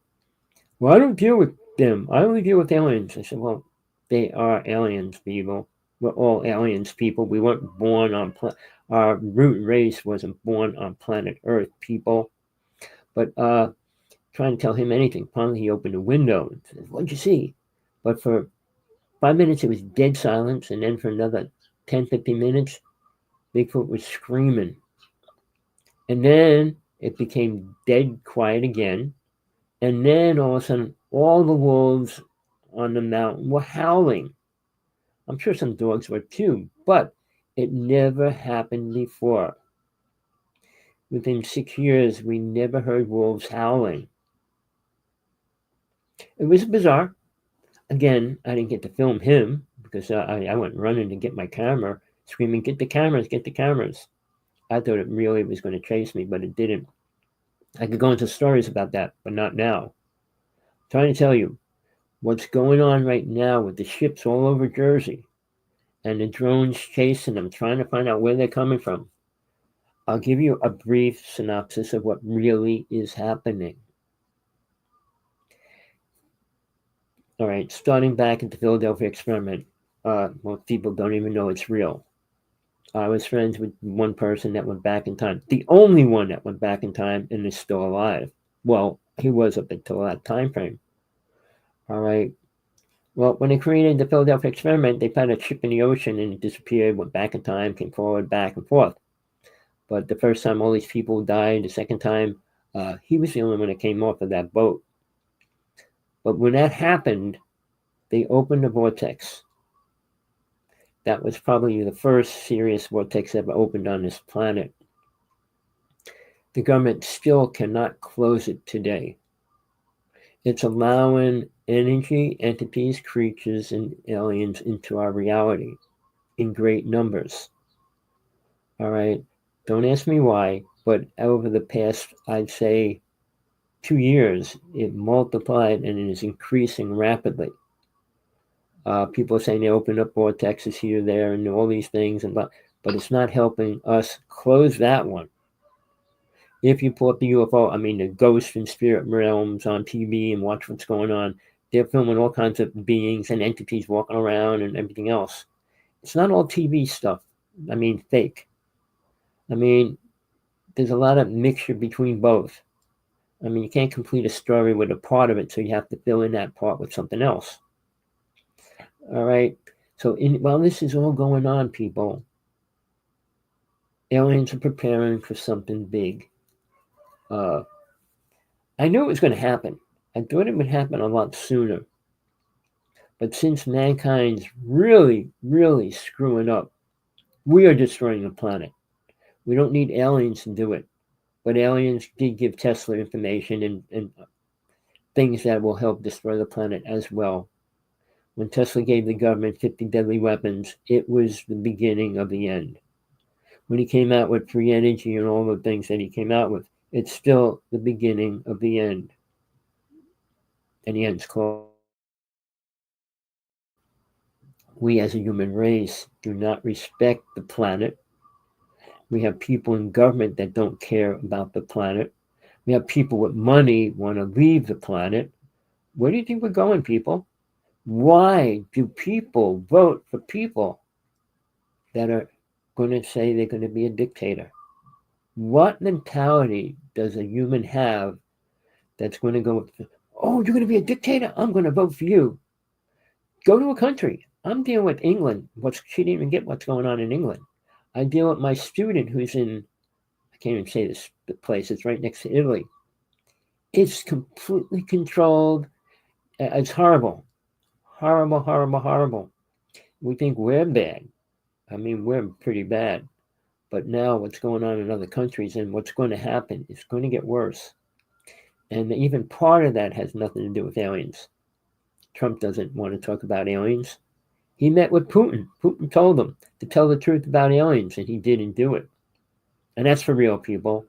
Well, I don't deal with them. I only deal with aliens. I said, well, they are aliens, people. We're all aliens, people. We weren't born on our root race wasn't born on planet Earth, people. But trying to tell him anything. Finally, he opened a window and said, "What'd you see?" But for 5 minutes, it was dead silence, and then for another 10, 15 minutes, Bigfoot was screaming. And then it became dead quiet again. And then all of a sudden, all the wolves on the mountain were howling. I'm sure some dogs were too, but it never happened before. Within 6 years, we never heard wolves howling. It was bizarre. Again, I didn't get to film him because I went running to get my camera, screaming, "Get the cameras, get the cameras." I thought it really was going to chase me, but it didn't. I could go into stories about that, but not now. I'm trying to tell you what's going on right now with the ships all over Jersey and the drones chasing them, trying to find out where they're coming from. I'll give you a brief synopsis of what really is happening. All right, starting back at the Philadelphia experiment, most people don't even know it's real. I was friends with one person that went back in time, the only one that went back in time and is still alive. Well, he was up until that time frame. All right. Well, when they created the Philadelphia experiment, they found a ship in the ocean and it disappeared, went back in time, came forward, back and forth. But the first time all these people died, the second time, he was the only one that came off of that boat. But when that happened, they opened a vortex. That was probably the first serious vortex ever opened on this planet. The government still cannot close it today. It's allowing energy, entities, creatures, and aliens into our reality in great numbers. All right. Don't ask me why, but over the past, I'd say, 2 years, it multiplied and it is increasing rapidly. People are saying they opened up vortexes here, there, and all these things, but it's not helping us close that one. If you pull up the UFO, the ghost and spirit realms on TV and watch what's going on, they're filming all kinds of beings and entities walking around and everything else. It's not all TV stuff. Fake. There's a lot of mixture between both. You can't complete a story with a part of it, so you have to fill in that part with something else. All right. So while this is all going on, people, aliens are preparing for something big. I knew it was going to happen. I thought it would happen a lot sooner. But since mankind's really, really screwing up, we are destroying the planet. We don't need aliens to do it. But aliens did give Tesla information and things that will help destroy the planet as well. When Tesla gave the government 50 deadly weapons, it was the beginning of the end. When he came out with free energy and all the things that he came out with, it's still the beginning of the end. And the end's close. We as a human race do not respect the planet. We have people in government that don't care about the planet. We have people with money want to leave the planet. Where do you think we're going, people? Why do people vote for people that are going to say they're going to be a dictator? What mentality does a human have that's going to go, "Oh, you're going to be a dictator? I'm going to vote for you." Go to a country. I'm dealing with England. She didn't even get what's going on in England. I deal with my student who's in, I can't even say this place, it's right next to Italy. It's completely controlled. It's horrible. Horrible, horrible, horrible. We think we're bad. We're pretty bad. But now what's going on in other countries and what's going to happen is going to get worse. And even part of that has nothing to do with aliens. Trump doesn't want to talk about aliens. He met with Putin. Putin told him to tell the truth about aliens, and he didn't do it. And that's for real, people.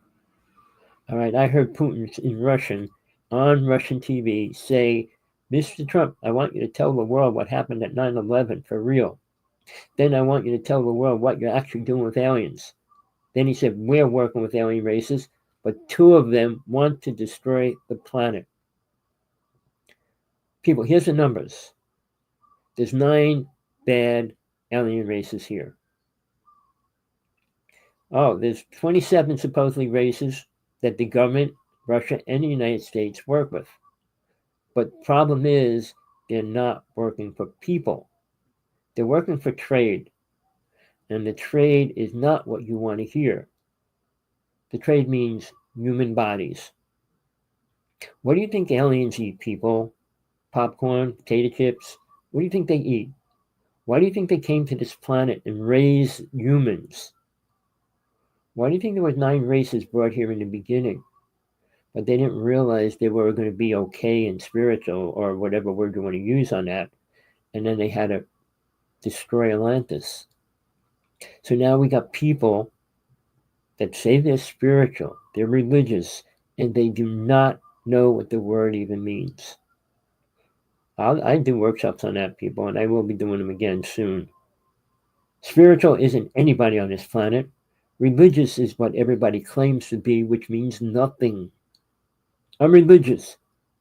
All right, I heard Putin in Russian, on Russian TV, say, "Mr. Trump, I want you to tell the world what happened at 9/11 for real. Then I want you to tell the world what you're actually doing with aliens." Then he said, "We're working with alien races, but 2 of them want to destroy the planet." People, here's the numbers. There's 9 bad alien races here. Oh, there's 27 supposedly races that the government, Russia, and the United States work with. But the problem is they're not working for people. They're working for trade. And the trade is not what you want to hear. The trade means human bodies. What do you think aliens eat, people? Popcorn, potato chips? What do you think they eat? Why do you think they came to this planet and raised humans? Why do you think there was 9 races brought here in the beginning? But they didn't realize they were going to be okay and spiritual, or whatever word you want to use on that. And then they had to destroy Atlantis. So now we got people that say they're spiritual, they're religious, and they do not know what the word even means. I do workshops on that, people, and I will be doing them again soon. Spiritual isn't anybody on this planet. Religious is what everybody claims to be, which means nothing. I'm religious.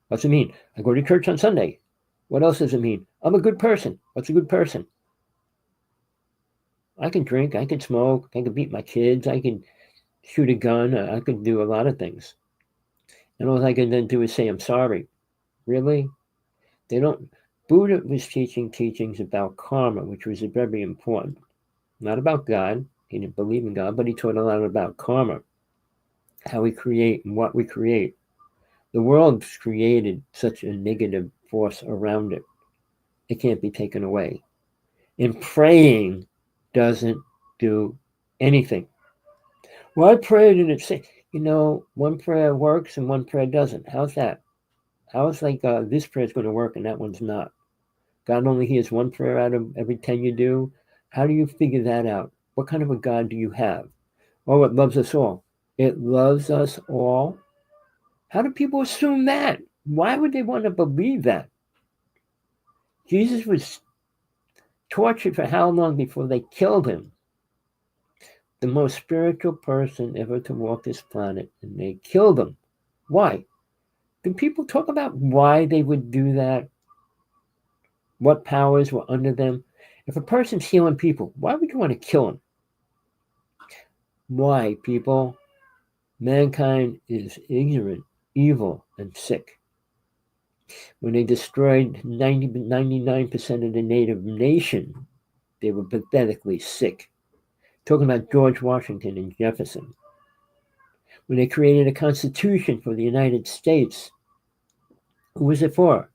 What's it mean? I go to church on Sunday. What else does it mean? I'm a good person. What's a good person? I can drink, I can smoke, I can beat my kids, I can shoot a gun, I can do a lot of things. And all I can then do is say, I'm sorry. Really? They don't. Buddha was teaching teachings about karma, which was very important. Not about God. He didn't believe in God, but he taught a lot about karma, how we create and what we create. The world's created such a negative force around it. It can't be taken away. And praying doesn't do anything. Well, I prayed and it's, one prayer works and one prayer doesn't. How's that? How is this prayer is going to work and that one's not? God only hears one prayer out of every 10 you do. How do you figure that out? What kind of a God do you have? Oh, it loves us all. It loves us all? How do people assume that? Why would they want to believe that? Jesus was tortured for how long before they killed him? The most spiritual person ever to walk this planet, and they killed him. Why? Can people talk about why they would do that? What powers were under them? If a person's healing people, why would you want to kill him? Why, people? Mankind is ignorant, evil, and sick. When they destroyed 99% of the native nation, they were pathetically sick. Talking about George Washington and Jefferson. When they created a constitution for the United States, who was it for?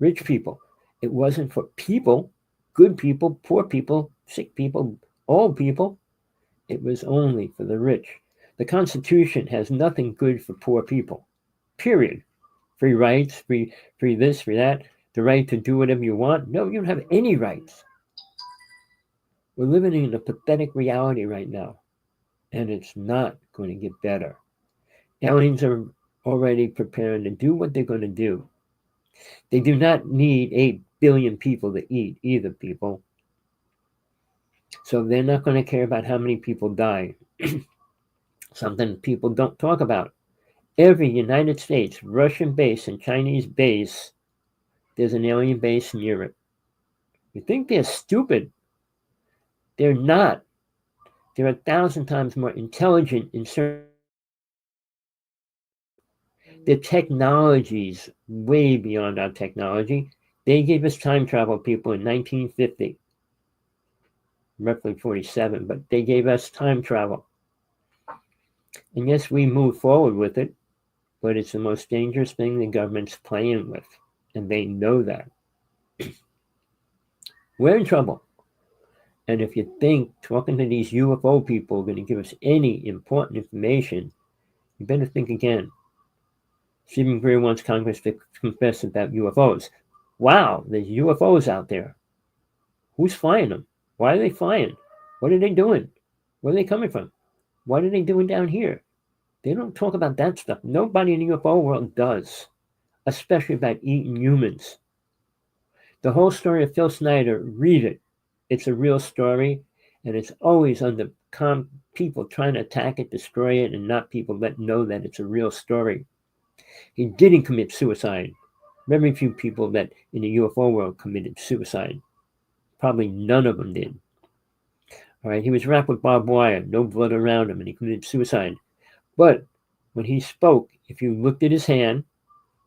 Rich people. It wasn't for people, good people, poor people, sick people, old people. It was only for the rich. The Constitution has nothing good for poor people. Period. Free rights, free this, free that, the right to do whatever you want. No, you don't have any rights. We're living in a pathetic reality right now, and it's not going to get better. Aliens are already preparing to do what they're going to do. They do not need 8 billion people to eat either, people. So they're not going to care about how many people die. Something people don't talk about. Every United States, Russian base, and Chinese base, there's an alien base near it. You think they're stupid? They're not. They're 1,000 times more intelligent in certain. Their technology's way beyond our technology. They gave us time travel, people, in 1950. Roughly 47, but they gave us time travel. And yes, we moved forward with it, but it's the most dangerous thing the government's playing with, and they know that. We're in trouble. And if you think talking to these UFO people are going to give us any important information, you better think again. STEVEN GREER wants Congress to confess about UFOs. Wow, there's UFOs out there. Who's flying them? Why are they flying? What are they doing? Where are they coming from? What are they doing down here? They don't talk about that stuff. Nobody in the UFO world does, especially about eating humans. The whole story of Phil Snyder, read it. It's a real story, and it's always under people trying to attack it, destroy it, and not people that know that it's a real story. He didn't commit suicide. Very few people that in the UFO world committed suicide. Probably none of them did. All right, he was wrapped with barbed wire, no blood around him, and he committed suicide. But when he spoke, if you looked at his hand,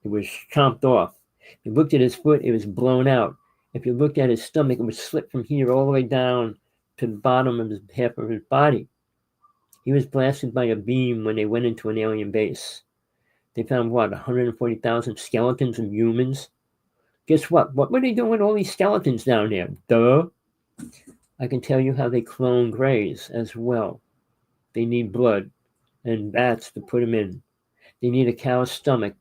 it was chomped off. If you looked at his foot, it was blown out. If you looked at his stomach, it was slit from here all the way down to the bottom of his half of his body. He was blasted by a beam when they went into an alien base. They found, 140,000 skeletons of humans? Guess what? What were they doing with all these skeletons down there? Duh. I can tell you how they clone Greys as well. They need blood and bats to put them in. They need a cow's stomach,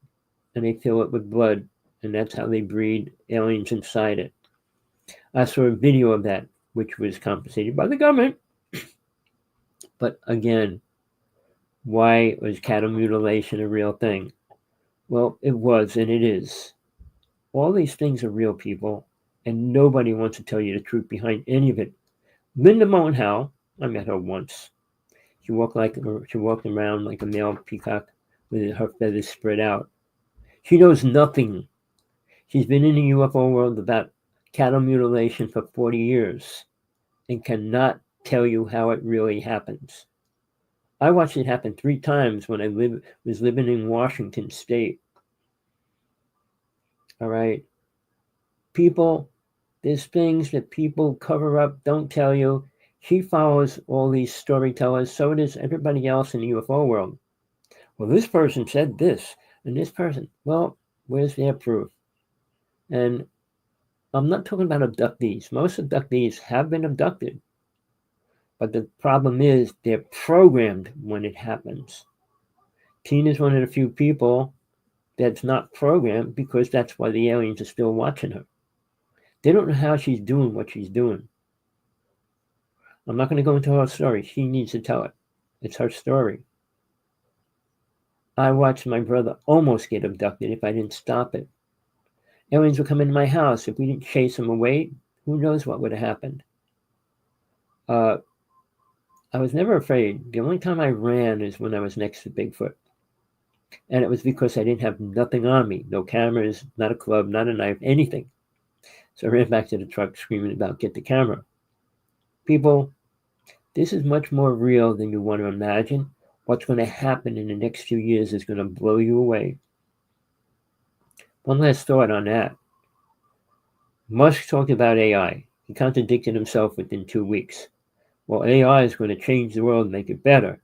and they fill it with blood, and that's how they breed aliens inside it. I saw a video of that, which was compensated by the government. But again, why was cattle mutilation a real thing? Well, it was, and it is. All these things are real, people, and nobody wants to tell you the truth behind any of it. Linda Moenhow, I met her once. She walked around like a male peacock with her feathers spread out. She knows nothing. She's been in the UFO world about cattle mutilation for 40 years and cannot tell you how it really happens. I watched it happen 3 times when I was living in Washington State. All right. People, there's things that people cover up, don't tell you. She follows all these storytellers. So does everybody else in the UFO world. Well, this person said this, and this person. Well, where's their proof? And I'm not talking about abductees. Most abductees have been abducted. But the problem is they're programmed when it happens. Tina's one of the few people that's not programmed because that's why the aliens are still watching her. They don't know how she's doing what she's doing. I'm not going to go into her story. She needs to tell it. It's her story. I watched my brother almost get abducted if I didn't stop it. Aliens would come into my house. If we didn't chase them away, who knows what would have happened. I was never afraid. The only time I ran is when I was next to Bigfoot. And it was because I didn't have nothing on me. No cameras, not a club, not a knife, anything. So I ran back to the truck screaming about, get the camera. People, this is much more real than you want to imagine. What's going to happen in the next few years is going to blow you away. One last thought on that. Musk talked about AI. He contradicted himself within 2 weeks. Well, AI is going to change the world and make it better.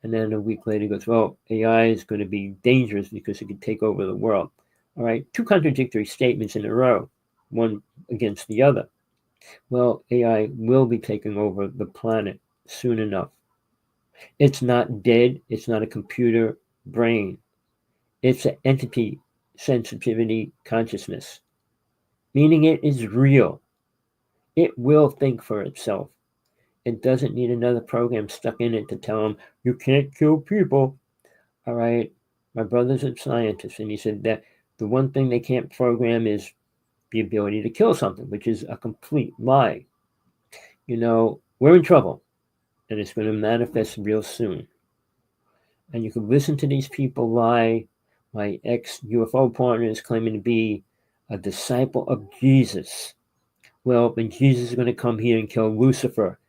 And then a week later he goes, well, AI is going to be dangerous because it could take over the world. All right, 2 contradictory statements in a row, one against the other. Well, AI will be taking over the planet soon enough. It's not dead. It's not a computer brain. It's an entity, sensitivity, consciousness, meaning it is real. It will think for itself. It doesn't need another program stuck in it to tell them, you can't kill people. All right. My brother's a scientist, and he said that the one thing they can't program is the ability to kill something, which is a complete lie. You know, we're in trouble, and it's going to manifest real soon. And you can listen to these people lie. My ex-UFO partner is claiming to be a disciple of Jesus. Well, when Jesus is going to come here and kill Lucifer,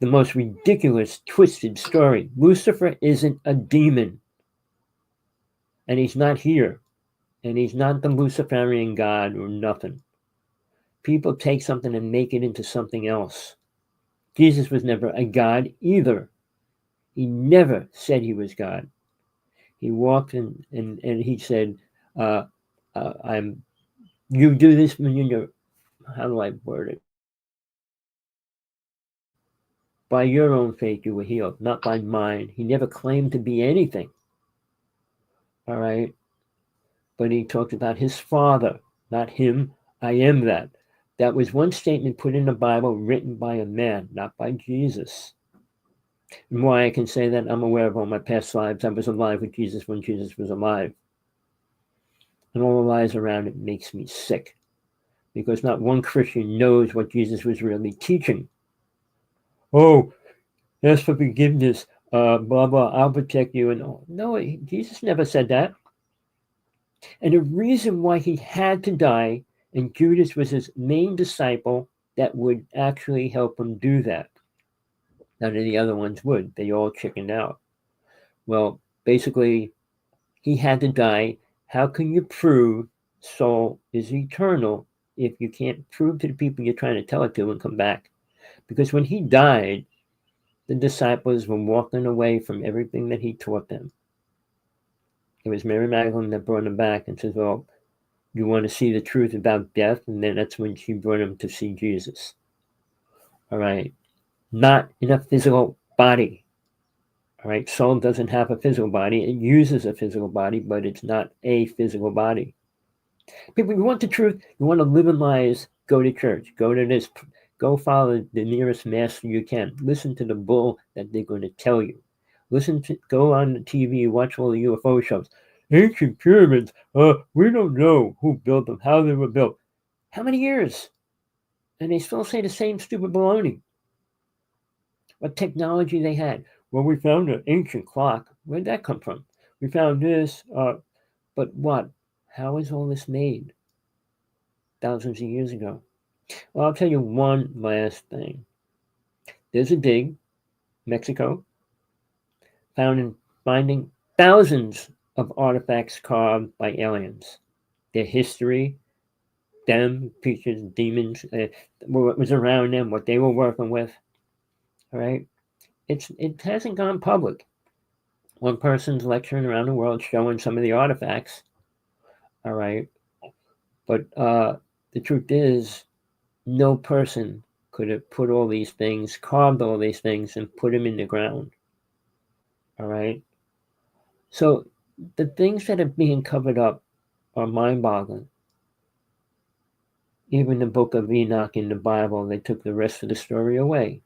the most ridiculous, twisted story. Lucifer isn't a demon. And he's not here. And he's not the Luciferian god or nothing. People take something and make it into something else. Jesus was never a god either. He never said he was God. He walked in and he said, you do this when you're, how do I word it? By your own faith you were healed, not by mine. He never claimed to be anything. All right? But he talked about his Father, not him. I am that. That was one statement put in the Bible written by a man, not by Jesus. And why I can say that, I'm aware of all my past lives. I was alive with Jesus when Jesus was alive. And all the lies around it makes me sick. Because not one Christian knows what Jesus was really teaching. Oh, ask for forgiveness, blah, blah, I'll protect you. And no, Jesus never said that. And the reason why he had to die, and Judas was his main disciple that would actually help him do that. None of the other ones would. They all chickened out. Well, basically, he had to die. How can you prove soul is eternal if you can't prove to the people you're trying to tell it to and come back? Because when he died, the disciples were walking away from everything that he taught them. It was Mary Magdalene that brought him back and says, well, you want to see the truth about death? And then that's when she brought him to see Jesus. All right. Not in a physical body. All right. Soul doesn't have a physical body. It uses a physical body, but it's not a physical body. People, you want the truth, you want to live in lies, go to church, go to this, go follow the nearest master you can. Listen to the bull that they're going to tell you. Go on the TV, watch all the UFO shows. Ancient pyramids, we don't know who built them, how they were built. How many years? And they still say the same stupid baloney. What technology they had. Well, we found an ancient clock. Where'd that come from? We found this, but what? How is all this made? Thousands of years ago. Well, I'll tell you one last thing. There's a dig, Mexico, finding thousands of artifacts carved by aliens. Their history, them, creatures, demons, what was around them, what they were working with. All right? It hasn't gone public. One person's lecturing around the world showing some of the artifacts. All right? But the truth is, no person could have put all these things, carved all these things, and put them in the ground. All right? So the things that are being covered up are mind-boggling. Even the book of Enoch in the Bible, they took the rest of the story away.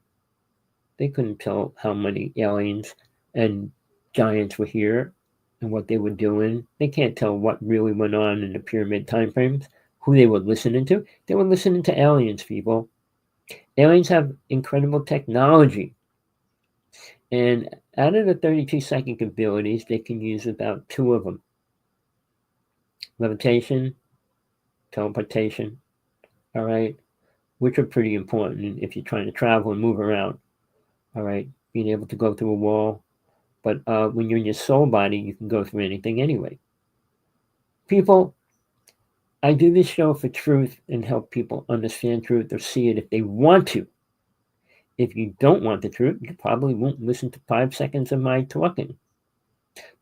They couldn't tell how many aliens and giants were here and what they were doing. They can't tell what really went on in the pyramid timeframes, who they were listening to. They were listening to aliens, people. Aliens have incredible technology. And out of the 32 psychic abilities, they can use about 2 of them. Levitation, teleportation, all right, which are pretty important if you're trying to travel and move around, all right, being able to go through a wall. But when you're in your soul body, you can go through anything anyway. People, I do this show for truth and help people understand truth or see it if they want to. If you don't want the truth, you probably won't listen to 5 seconds of my talking.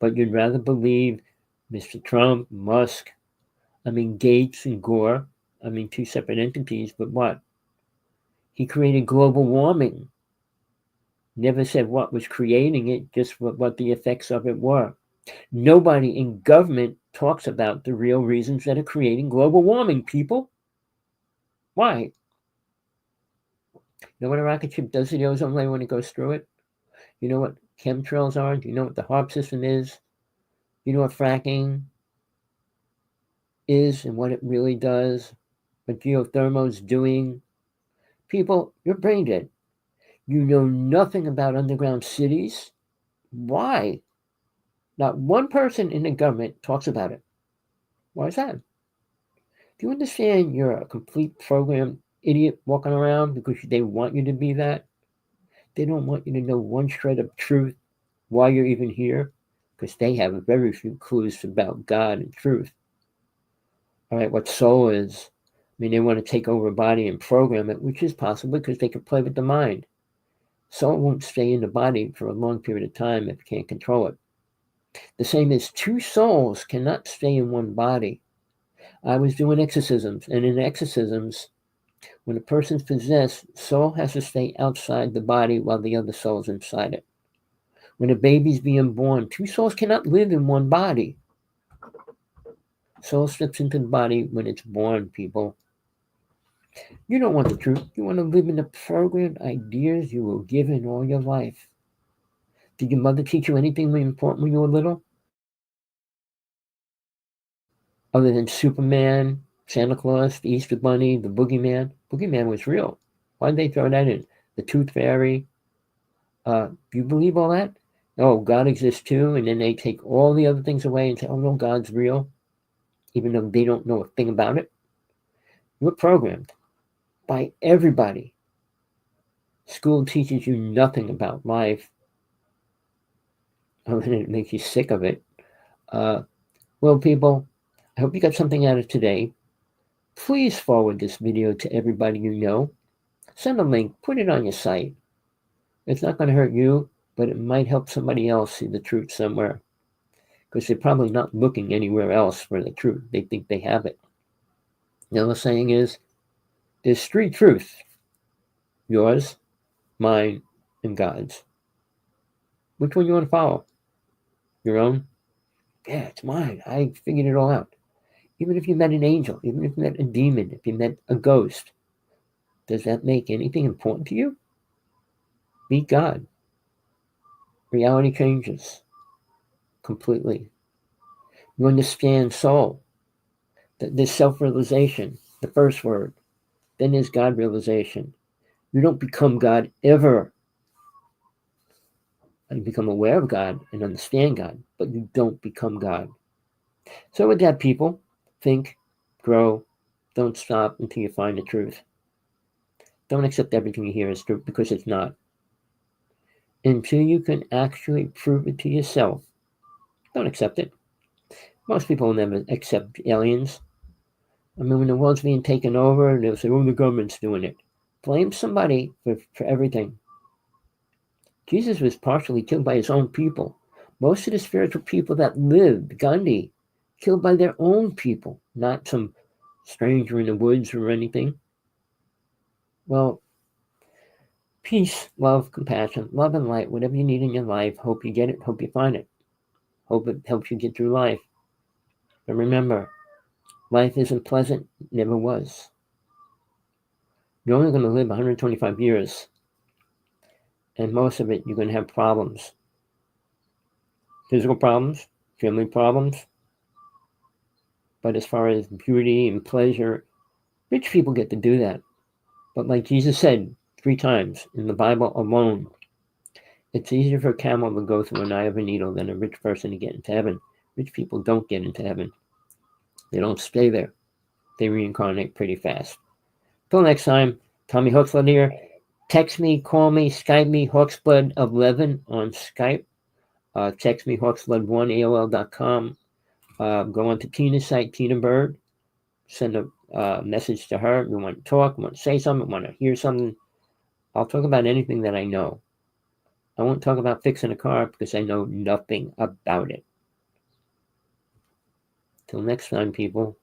But you'd rather believe Mr. Trump, Musk, Gates and Gore, 2 separate entities, but what? He created global warming. Never said what was creating it, just what the effects of it were. Nobody in government talks about the real reasons that are creating global warming, people. Why? You know what a rocket ship does to the ozone layer when it goes through it? You know what chemtrails are? Do you know what the HARP system is? You know what fracking is and what it really does? What geothermal is doing? People, you're brain dead. You know nothing about underground cities. Why? Not one person in the government talks about it. Why is that? Do you understand you're a complete program idiot walking around because they want you to be that? They don't want you to know one shred of truth why you're even here because they have very few clues about God and truth. All right, what soul is. They want to take over a body and program it, which is possible because they can play with the mind. Soul won't stay in the body for a long period of time if you can't control it. The same as 2 souls cannot stay in one body. I was doing exorcisms, and in exorcisms, when a person's possessed, soul has to stay outside the body while the other soul's inside it. When a baby's being born, 2 souls cannot live in one body. Soul slips into the body when it's born, people. You don't want the truth. You want to live in the programmed ideas you were given all your life. Did your mother teach you anything important when you were little? Other than Superman, Santa Claus, the Easter Bunny, the Boogeyman. Boogeyman was real. Why did they throw that in? The Tooth Fairy. Do you believe all that? Oh, God exists too. And then they take all the other things away and say, oh, no, God's real. Even though they don't know a thing about it. You're programmed by everybody. School teaches you nothing about life. Other than it makes you sick of it. Well, people, I hope you got something out of today. Please forward this video to everybody you know. Send a link, put it on your site. It's not going to hurt you, but it might help somebody else see the truth somewhere. Because they're probably not looking anywhere else for the truth. They think they have it. The other saying is, there's three truths. Yours, mine, and God's. Which one you want to follow? Your own? Yeah, it's mine. I figured it all out. Even if you met an angel, even if you met a demon, if you met a ghost, does that make anything important to you? Meet God. Reality changes completely. You understand soul. There's self-realization, the first word. Then there's God realization. You don't become God ever. You become aware of God and understand God, but you don't become God. So with that, people, think, grow, don't stop until you find the truth. Don't accept everything you hear as truth because it's not. Until you can actually prove it to yourself, don't accept it. Most people will never accept aliens. I mean, when the world's being taken over, they'll say, oh, the government's doing it. Blame somebody for everything. Jesus was partially killed by his own people. Most of the spiritual people that lived, Gandhi, killed by their own people, not some stranger in the woods or anything. Well, peace, love, compassion, love and light, whatever you need in your life, hope you get it, hope you find it. Hope it helps you get through life. But remember, life isn't pleasant, it never was. You're only going to live 125 years, and most of it you're going to have problems. Physical problems, family problems. But as far as beauty and pleasure, rich people get to do that. But like Jesus said 3 times in the Bible alone, it's easier for a camel to go through an eye of a needle than a rich person to get into heaven. Rich people don't get into heaven. They don't stay there. They reincarnate pretty fast. Till next time, Tommy Hawksblood here. Text me, call me, Skype me, Hawksblood11 on Skype. Text me, Hawksblood1, AOL.com. Go on to Tina's site, Tina Bird. Send a message to her. You want to talk, you want to say something, want to hear something. I'll talk about anything that I know. I won't talk about fixing a car because I know nothing about it. Till next time, people.